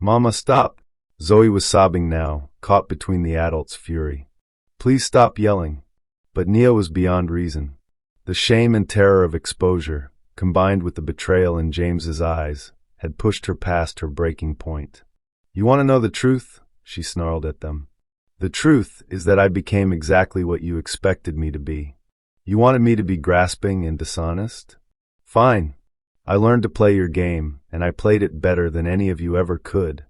S1: "Mama, stop." Zoe was sobbing now, caught between the adults' fury. "Please stop yelling." But Nia was beyond reason. The shame and terror of exposure, combined with the betrayal in James's eyes, had pushed her past her breaking point. "You want to know the truth?" she snarled at them. "The truth is that I became exactly what you expected me to be. You wanted me to be grasping and dishonest? Fine. I learned to play your game, and I played it better than any of you ever could."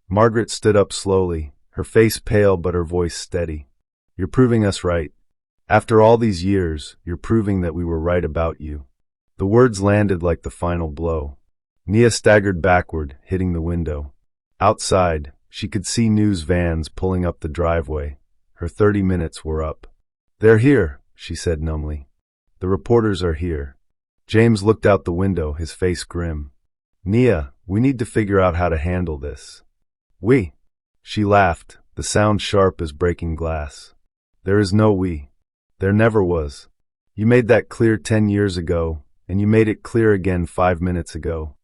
S1: Margaret stood up slowly, her face pale but her voice steady. "You're proving us right. After all these years, you're proving that we were right about you." The words landed like the final blow. Nia staggered backward, hitting the window. Outside, she could see news vans pulling up the driveway. Her 30 minutes were up. "They're here," she said numbly. "The reporters are here." James looked out the window, his face grim. "Nia, we need to figure out how to handle this." "We?" She laughed, the sound sharp as breaking glass. "There is no we. There never was. You made that clear 10 years ago, and you made it clear again 5 minutes ago."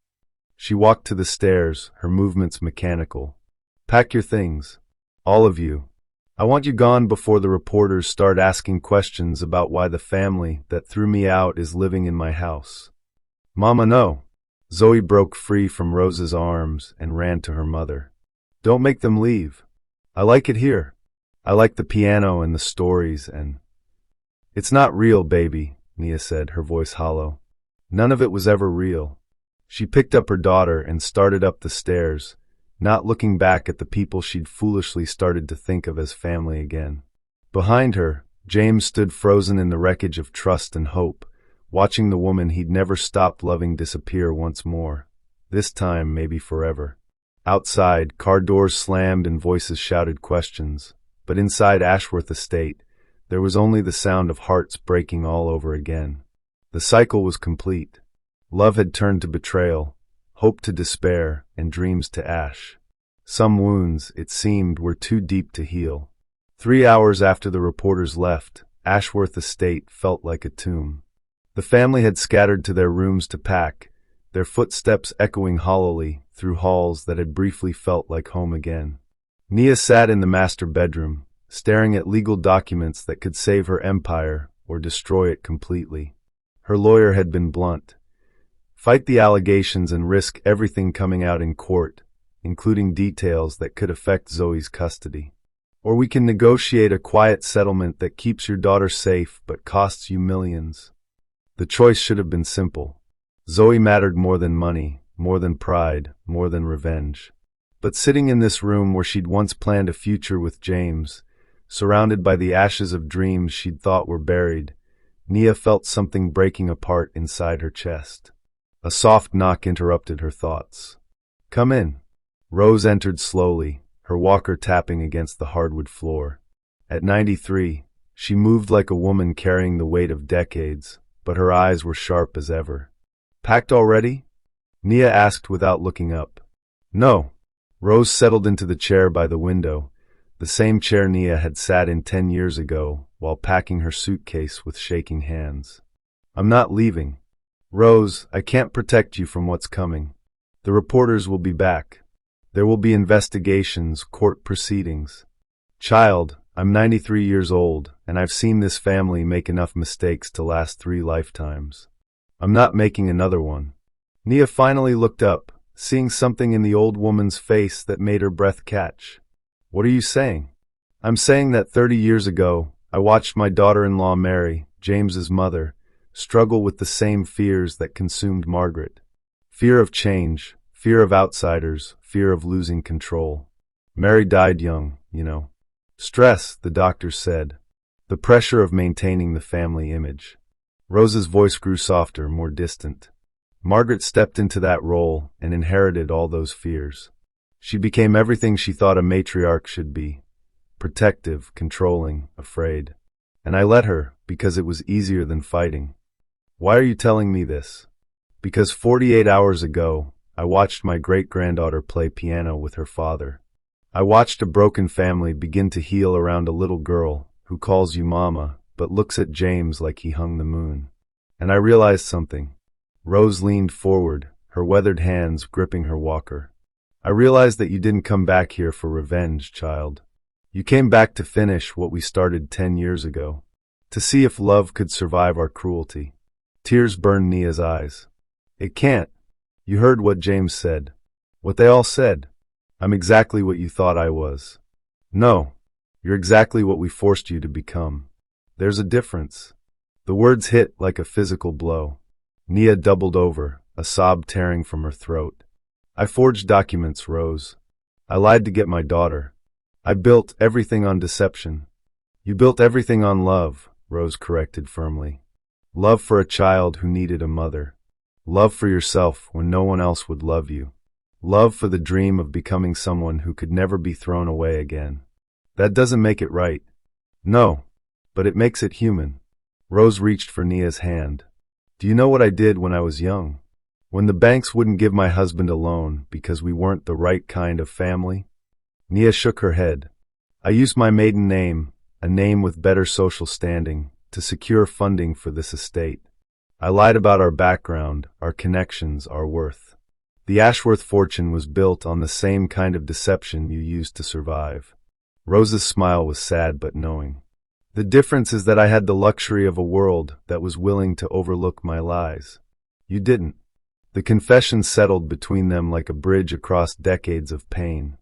S1: She walked to the stairs, her movements mechanical. "Pack your things. All of you. I want you gone before the reporters start asking questions about why the family that threw me out is living in my house." "Mama, no." Zoe broke free from Rose's arms and ran to her mother. "Don't make them leave. I like it here. I like the piano and the stories and—" "It's not real, baby," Nia said, her voice hollow. "None of it was ever real." She picked up her daughter and started up the stairs, not looking back at the people she'd foolishly started to think of as family again. Behind her, James stood frozen in the wreckage of trust and hope, watching the woman he'd never stopped loving disappear once more, this time maybe forever. Outside, car doors slammed and voices shouted questions, but inside Ashworth Estate, there was only the sound of hearts breaking all over again. The cycle was complete. Love had turned to betrayal, hope to despair, and dreams to ash. Some wounds, it seemed, were too deep to heal. 3 hours after the reporters left, Ashworth Estate felt like a tomb. The family had scattered to their rooms to pack, their footsteps echoing hollowly through halls that had briefly felt like home again. Nia sat in the master bedroom, staring at legal documents that could save her empire or destroy it completely. Her lawyer had been blunt. Fight the allegations and risk everything coming out in court, including details that could affect Zoe's custody. Or we can negotiate a quiet settlement that keeps your daughter safe but costs you millions. The choice should have been simple. Zoe mattered more than money, more than pride, more than revenge. But sitting in this room where she'd once planned a future with James, surrounded by the ashes of dreams she'd thought were buried, Nia felt something breaking apart inside her chest. A soft knock interrupted her thoughts. "Come in." Rose entered slowly, her walker tapping against the hardwood floor. At 93, she moved like a woman carrying the weight of decades, but her eyes were sharp as ever. "Packed already?" Nia asked without looking up. "No." Rose settled into the chair by the window, the same chair Nia had sat in 10 years ago, while packing her suitcase with shaking hands. "I'm not leaving. Rose, I can't protect you from what's coming. The reporters will be back. There will be investigations, court proceedings. Child, I'm 93 years old, and I've seen this family make enough mistakes to last 3 lifetimes. I'm not making another one." Nia finally looked up, seeing something in the old woman's face that made her breath catch. "What are you saying?" "I'm saying that 30 years ago, I watched my daughter-in-law Mary, James's mother, struggle with the same fears that consumed Margaret. Fear of change, fear of outsiders, fear of losing control. Mary died young, you know. Stress, the doctors said. The pressure of maintaining the family image." Rose's voice grew softer, more distant. "Margaret stepped into that role and inherited all those fears. She became everything she thought a matriarch should be. Protective, controlling, afraid. And I let her, because it was easier than fighting. Why are you telling me this? Because 48 hours ago, I watched my great-granddaughter play piano with her father. I watched a broken family begin to heal around a little girl who calls you mama, but looks at James like he hung the moon. And I realized something." Rose leaned forward, her weathered hands gripping her walker. "I realized that you didn't come back here for revenge, child. You came back to finish what we started 10 years ago. To see if love could survive our cruelty." Tears burned Nia's eyes. "It can't. You heard what James said. What they all said. I'm exactly what you thought I was. No, you're exactly what we forced you to become. There's a difference." The words hit like a physical blow. Nia doubled over, a sob tearing from her throat. "I forged documents, Rose. I lied to get my daughter. I built everything on deception." "You built everything on love," Rose corrected firmly. "Love for a child who needed a mother. Love for yourself when no one else would love you. Love for the dream of becoming someone who could never be thrown away again. That doesn't make it right." "No, but it makes it human." Rose reached for Nia's hand. "Do you know what I did when I was young? When the banks wouldn't give my husband a loan because we weren't the right kind of family?" Nia shook her head. "I used my maiden name, a name with better social standing, to secure funding for this estate. I lied about our background, our connections, our worth. The Ashworth fortune was built on the same kind of deception you used to survive." Rose's smile was sad but knowing. "The difference is that I had the luxury of a world that was willing to overlook my lies. You didn't." The confession settled between them like a bridge across decades of pain.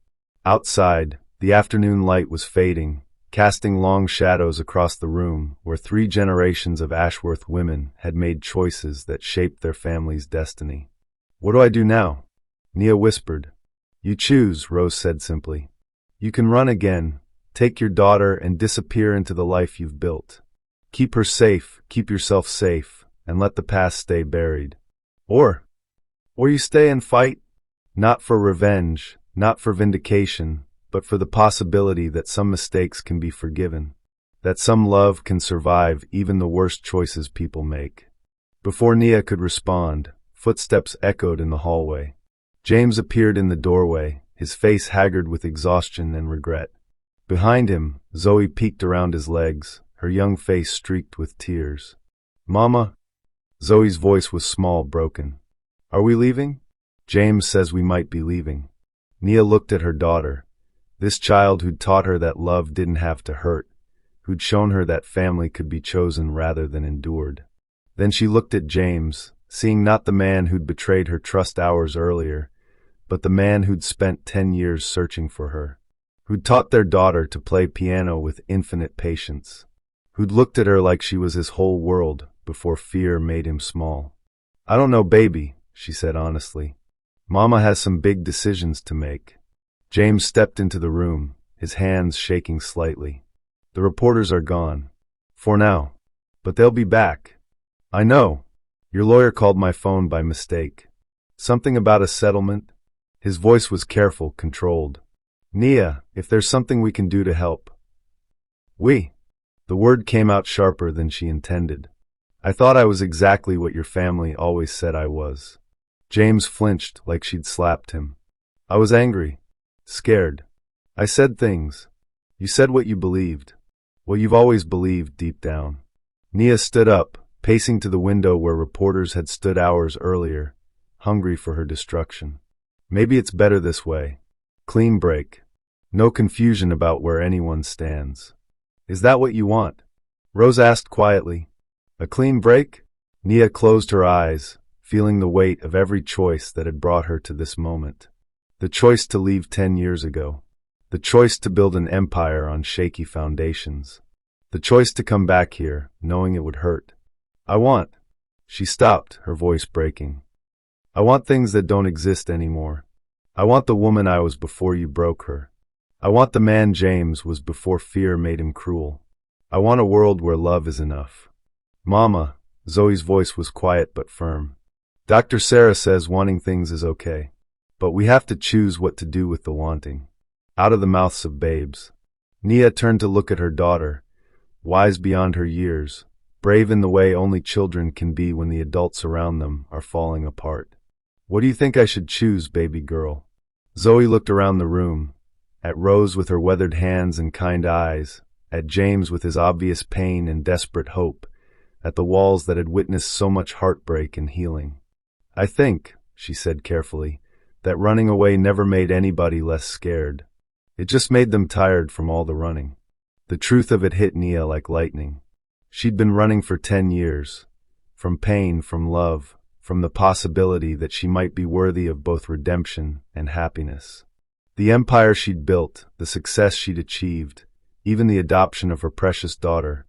S1: Outside, the afternoon light was fading, casting long shadows across the room where 3 generations of Ashworth women had made choices that shaped their family's destiny. "What do I do now?" Nia whispered. "You choose," Rose said simply. "You can run again, take your daughter and disappear into the life you've built. Keep her safe, keep yourself safe, and let the past stay buried. Or you stay and fight, not for revenge, not for vindication, but for the possibility that some mistakes can be forgiven, that some love can survive even the worst choices people make." Before Nia could respond, footsteps echoed in the hallway. James appeared in the doorway, his face haggard with exhaustion and regret. Behind him, Zoe peeked around his legs, her young face streaked with tears. "Mama?" Zoe's voice was small, broken. "Are we leaving?" "James says we might be leaving." Nia looked at her daughter, this child who'd taught her that love didn't have to hurt, who'd shown her that family could be chosen rather than endured. Then she looked at James, seeing not the man who'd betrayed her trust hours earlier, but the man who'd spent 10 years searching for her, who'd taught their daughter to play piano with infinite patience, who'd looked at her like she was his whole world before fear made him small. "I don't know, baby," she said honestly. "Mama has some big decisions to make." James stepped into the room, his hands shaking slightly. The reporters are gone. For now. But they'll be back. I know. Your lawyer called my phone by mistake. Something about a settlement? His voice was careful, controlled. Nia, if there's something we can do to help. The word came out sharper than she intended. I thought I was exactly what your family always said I was. James flinched like she'd slapped him. I was angry. Scared. I said things. You said what you believed. What you've always believed deep down. Nia stood up, pacing to the window where reporters had stood hours earlier, hungry for her destruction. Maybe it's better this way. Clean break. No confusion about where anyone stands. Is that what you want? Rose asked quietly. A clean break? Nia closed her eyes, feeling the weight of every choice that had brought her to this moment. The choice to leave 10 years ago. The choice to build an empire on shaky foundations. The choice to come back here, knowing it would hurt. She stopped, her voice breaking. I want things that don't exist anymore. I want the woman I was before you broke her. I want the man James was before fear made him cruel. I want a world where love is enough. Mama, Zoe's voice was quiet but firm. Dr. Sarah says wanting things is okay. But we have to choose what to do with the wanting. Out of the mouths of babes. Nia turned to look at her daughter, wise beyond her years, brave in the way only children can be when the adults around them are falling apart. What do you think I should choose, baby girl? Zoe looked around the room, at Rose with her weathered hands and kind eyes, at James with his obvious pain and desperate hope, at the walls that had witnessed so much heartbreak and healing. I think, she said carefully, that running away never made anybody less scared. It just made them tired from all the running. The truth of it hit Nia like lightning. She'd been running for 10 years. From pain, from love, from the possibility that she might be worthy of both redemption and happiness. The empire she'd built, the success she'd achieved, even the adoption of her precious daughter,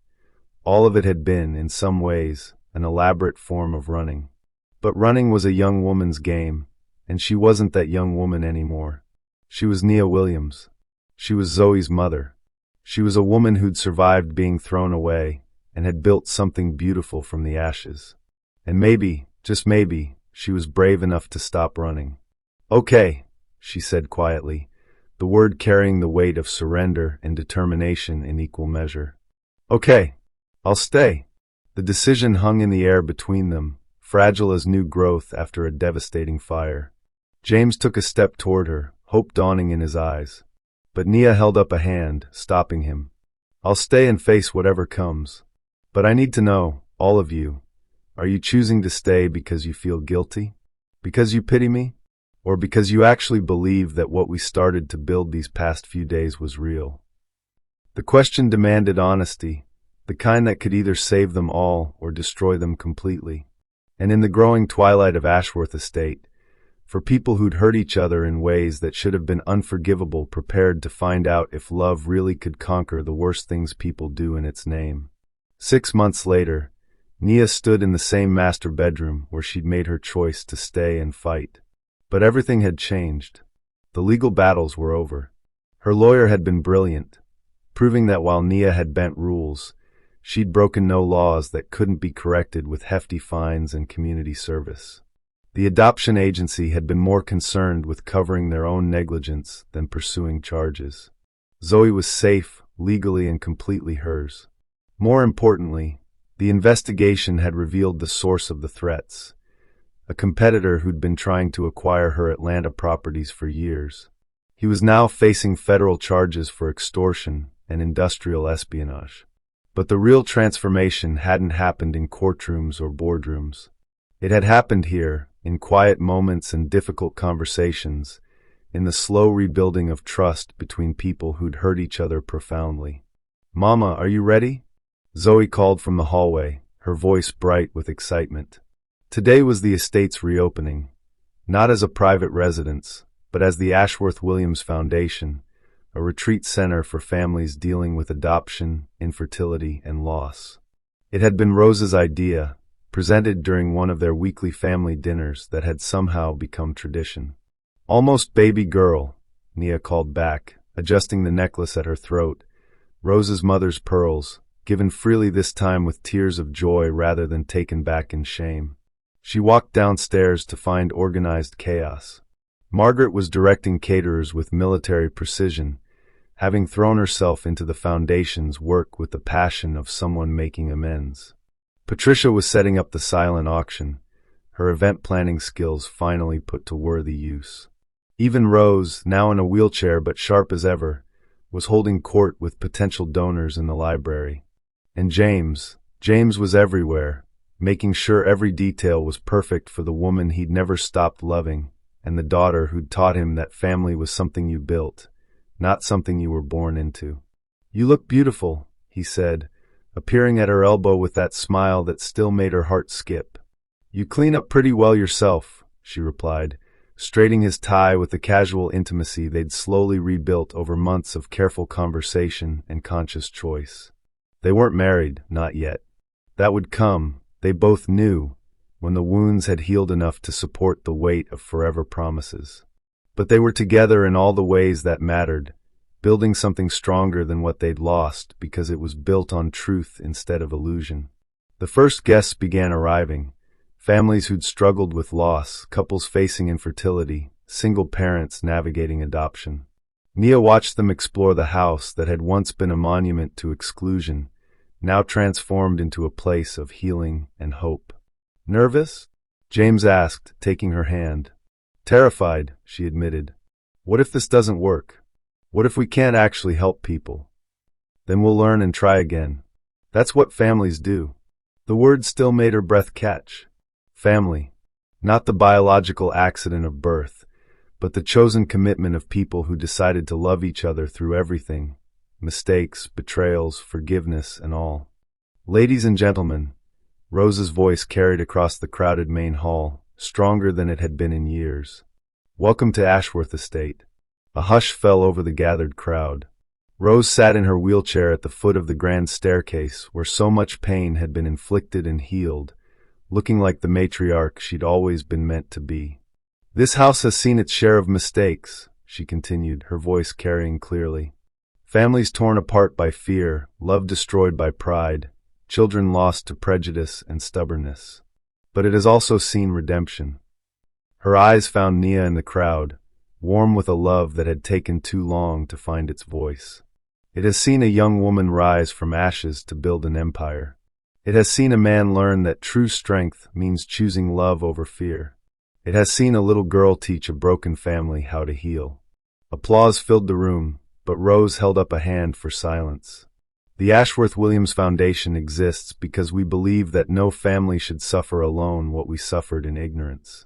S1: all of it had been, in some ways, an elaborate form of running. But running was a young woman's game, and she wasn't that young woman anymore. She was Nia Williams. She was Zoe's mother. She was a woman who'd survived being thrown away and had built something beautiful from the ashes. And maybe, just maybe, she was brave enough to stop running. Okay, she said quietly, the word carrying the weight of surrender and determination in equal measure. Okay, I'll stay. The decision hung in the air between them, fragile as new growth after a devastating fire. James took a step toward her, hope dawning in his eyes. But Nia held up a hand, stopping him. I'll stay and face whatever comes. But I need to know, all of you, are you choosing to stay because you feel guilty? Because you pity me? Or because you actually believe that what we started to build these past few days was real? The question demanded honesty, the kind that could either save them all or destroy them completely. And in the growing twilight of Ashworth Estate, for people who'd hurt each other in ways that should have been unforgivable, prepared to find out if love really could conquer the worst things people do in its name. 6 months later, Nia stood in the same master bedroom where she'd made her choice to stay and fight. But everything had changed. The legal battles were over. Her lawyer had been brilliant, proving that while Nia had bent rules, she'd broken no laws that couldn't be corrected with hefty fines and community service. The adoption agency had been more concerned with covering their own negligence than pursuing charges. Zoe was safe, legally and completely hers. More importantly, the investigation had revealed the source of the threats, a competitor who'd been trying to acquire her Atlanta properties for years. He was now facing federal charges for extortion and industrial espionage. But the real transformation hadn't happened in courtrooms or boardrooms. It had happened here, in quiet moments and difficult conversations, in the slow rebuilding of trust between people who'd hurt each other profoundly. Mama, are you ready? Zoe called from the hallway, her voice bright with excitement. Today was the estate's reopening, not as a private residence, but as the Ashworth Williams Foundation, a retreat center for families dealing with adoption, infertility, and loss. It had been Rose's idea, presented during one of their weekly family dinners that had somehow become tradition. Almost baby girl, Nia called back, adjusting the necklace at her throat. Rose's mother's pearls, given freely this time with tears of joy rather than taken back in shame. She walked downstairs to find organized chaos. Margaret was directing caterers with military precision, having thrown herself into the foundation's work with the passion of someone making amends. Patricia was setting up the silent auction, her event planning skills finally put to worthy use. Even Rose, now in a wheelchair but sharp as ever, was holding court with potential donors in the library. And James was everywhere, making sure every detail was perfect for the woman he'd never stopped loving, and the daughter who'd taught him that family was something you built, not something you were born into. "You look beautiful," he said, appearing at her elbow with that smile that still made her heart skip. "You clean up pretty well yourself," she replied, straightening his tie with the casual intimacy they'd slowly rebuilt over months of careful conversation and conscious choice. They weren't married, not yet. That would come, they both knew, when the wounds had healed enough to support the weight of forever promises. But they were together in all the ways that mattered, building something stronger than what they'd lost because it was built on truth instead of illusion. The first guests began arriving. Families who'd struggled with loss, couples facing infertility, single parents navigating adoption. Nia watched them explore the house that had once been a monument to exclusion, now transformed into a place of healing and hope. "Nervous?" James asked, taking her hand. "Terrified," she admitted. "What if this doesn't work? What if we can't actually help people? Then we'll learn and try again. That's what families do." The word still made her breath catch. Family. Not the biological accident of birth, but the chosen commitment of people who decided to love each other through everything. Mistakes, betrayals, forgiveness, and all. "Ladies and gentlemen," Rose's voice carried across the crowded main hall, stronger than it had been in years. "Welcome to Ashworth Estate." A hush fell over the gathered crowd. Rose sat in her wheelchair at the foot of the grand staircase where so much pain had been inflicted and healed, looking like the matriarch she'd always been meant to be. "This house has seen its share of mistakes," she continued, her voice carrying clearly. "Families torn apart by fear, love destroyed by pride, children lost to prejudice and stubbornness. But it has also seen redemption." Her eyes found Nia in the crowd, warm with a love that had taken too long to find its voice. It has seen a young woman rise from ashes to build an empire. It has seen a man learn that true strength means choosing love over fear. It has seen a little girl teach a broken family how to heal. Applause filled the room, but Rose held up a hand for silence. The Ashworth Williams Foundation exists because we believe that no family should suffer alone what we suffered in ignorance.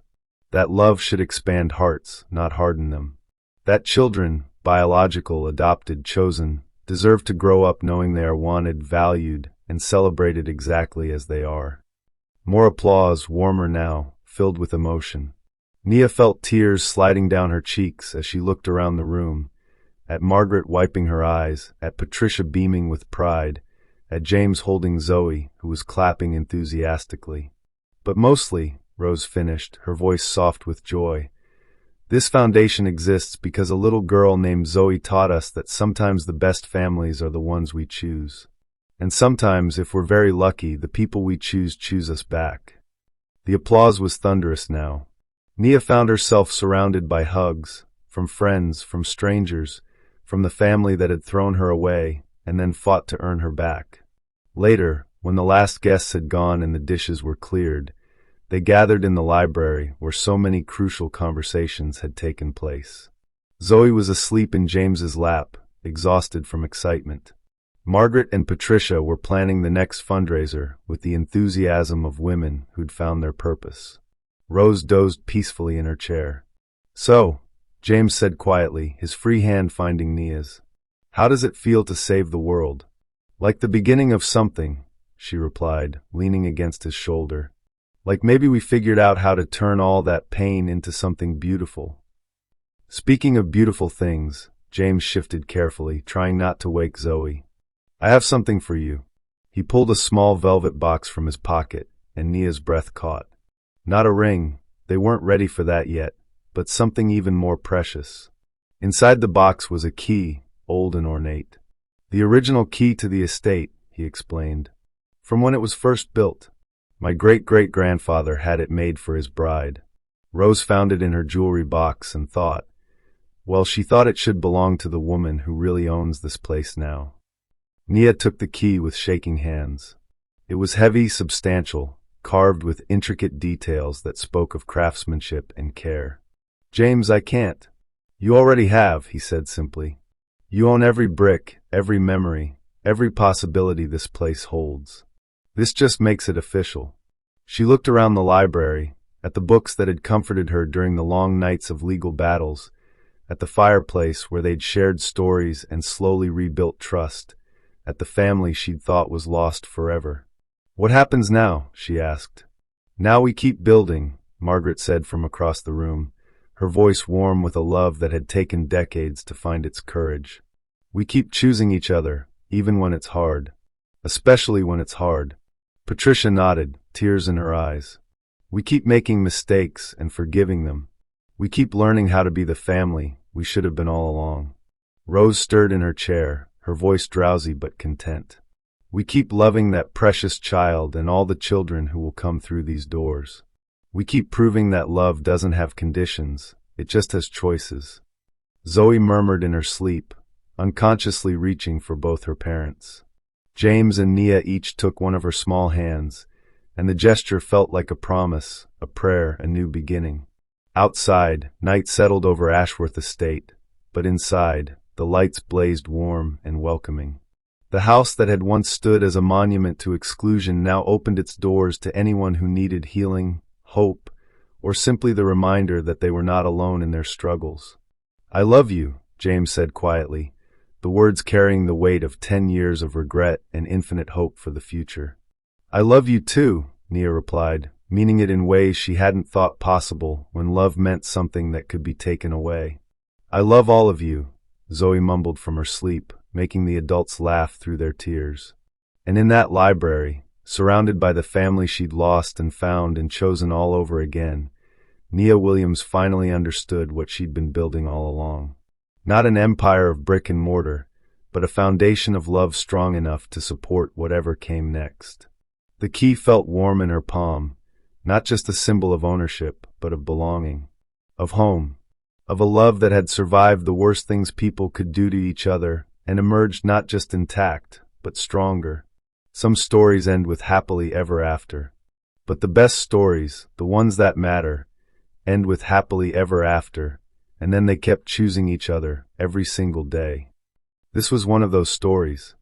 S1: That love should expand hearts, not harden them. That children, biological, adopted, chosen, deserve to grow up knowing they are wanted, valued, and celebrated exactly as they are. More applause, warmer now, filled with emotion. Nia felt tears sliding down her cheeks as she looked around the room, at Margaret wiping her eyes, at Patricia beaming with pride, at James holding Zoe, who was clapping enthusiastically. But mostly, Rose finished, her voice soft with joy, this foundation exists because a little girl named Zoe taught us that sometimes the best families are the ones we choose. And sometimes, if we're very lucky, the people we choose us back. The applause was thunderous now. Nia found herself surrounded by hugs, from friends, from strangers, from the family that had thrown her away and then fought to earn her back. Later, when the last guests had gone and the dishes were cleared, they gathered in the library where so many crucial conversations had taken place. Zoe was asleep in James's lap, exhausted from excitement. Margaret and Patricia were planning the next fundraiser with the enthusiasm of women who'd found their purpose. Rose dozed peacefully in her chair. "So," James said quietly, his free hand finding Nia's, "how does it feel to save the world?" "Like the beginning of something," she replied, leaning against his shoulder. "Like maybe we figured out how to turn all that pain into something beautiful." Speaking of beautiful things, James shifted carefully, trying not to wake Zoe. "I have something for you." He pulled a small velvet box from his pocket, and Nia's breath caught. Not a ring, they weren't ready for that yet, but something even more precious. Inside the box was a key, old and ornate. The original key to the estate, he explained. From when it was first built. My great-great-grandfather had it made for his bride. Rose found it in her jewelry box and thought, well, she thought it should belong to the woman who really owns this place now. Nia took the key with shaking hands. It was heavy, substantial, carved with intricate details that spoke of craftsmanship and care. James, I can't. You already have, he said simply. You own every brick, every memory, every possibility this place holds. This just makes it official. She looked around the library, at the books that had comforted her during the long nights of legal battles, at the fireplace where they'd shared stories and slowly rebuilt trust, at the family she'd thought was lost forever. What happens now? She asked. Now we keep building, Margaret said from across the room, her voice warm with a love that had taken decades to find its courage. We keep choosing each other, even when it's hard. Especially when it's hard. Patricia nodded, tears in her eyes. We keep making mistakes and forgiving them. We keep learning how to be the family we should have been all along. Rose stirred in her chair, her voice drowsy but content. We keep loving that precious child and all the children who will come through these doors. We keep proving that love doesn't have conditions, it just has choices. Zoe murmured in her sleep, unconsciously reaching for both her parents. James and Nia each took one of her small hands, and the gesture felt like a promise, a prayer, a new beginning. Outside, night settled over Ashworth Estate, but inside, the lights blazed warm and welcoming. The house that had once stood as a monument to exclusion now opened its doors to anyone who needed healing, hope, or simply the reminder that they were not alone in their struggles. I love you, James said quietly, the words carrying the weight of 10 years of regret and infinite hope for the future. I love you too, Nia replied, meaning it in ways she hadn't thought possible when love meant something that could be taken away. I love all of you, Zoe mumbled from her sleep, making the adults laugh through their tears. And in that library, surrounded by the family she'd lost and found and chosen all over again, Nia Williams finally understood what she'd been building all along. Not an empire of brick and mortar, but a foundation of love strong enough to support whatever came next. The key felt warm in her palm, not just a symbol of ownership, but of belonging, of home, of a love that had survived the worst things people could do to each other and emerged not just intact, but stronger. Some stories end with happily ever after, but the best stories, the ones that matter, end with happily ever after, and then they kept choosing each other every single day. This was one of those stories.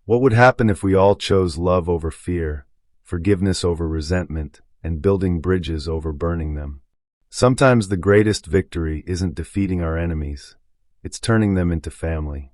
S1: What would happen if we all chose love over fear, forgiveness over resentment, and building bridges over burning them? Sometimes the greatest victory isn't defeating our enemies, it's turning them into family.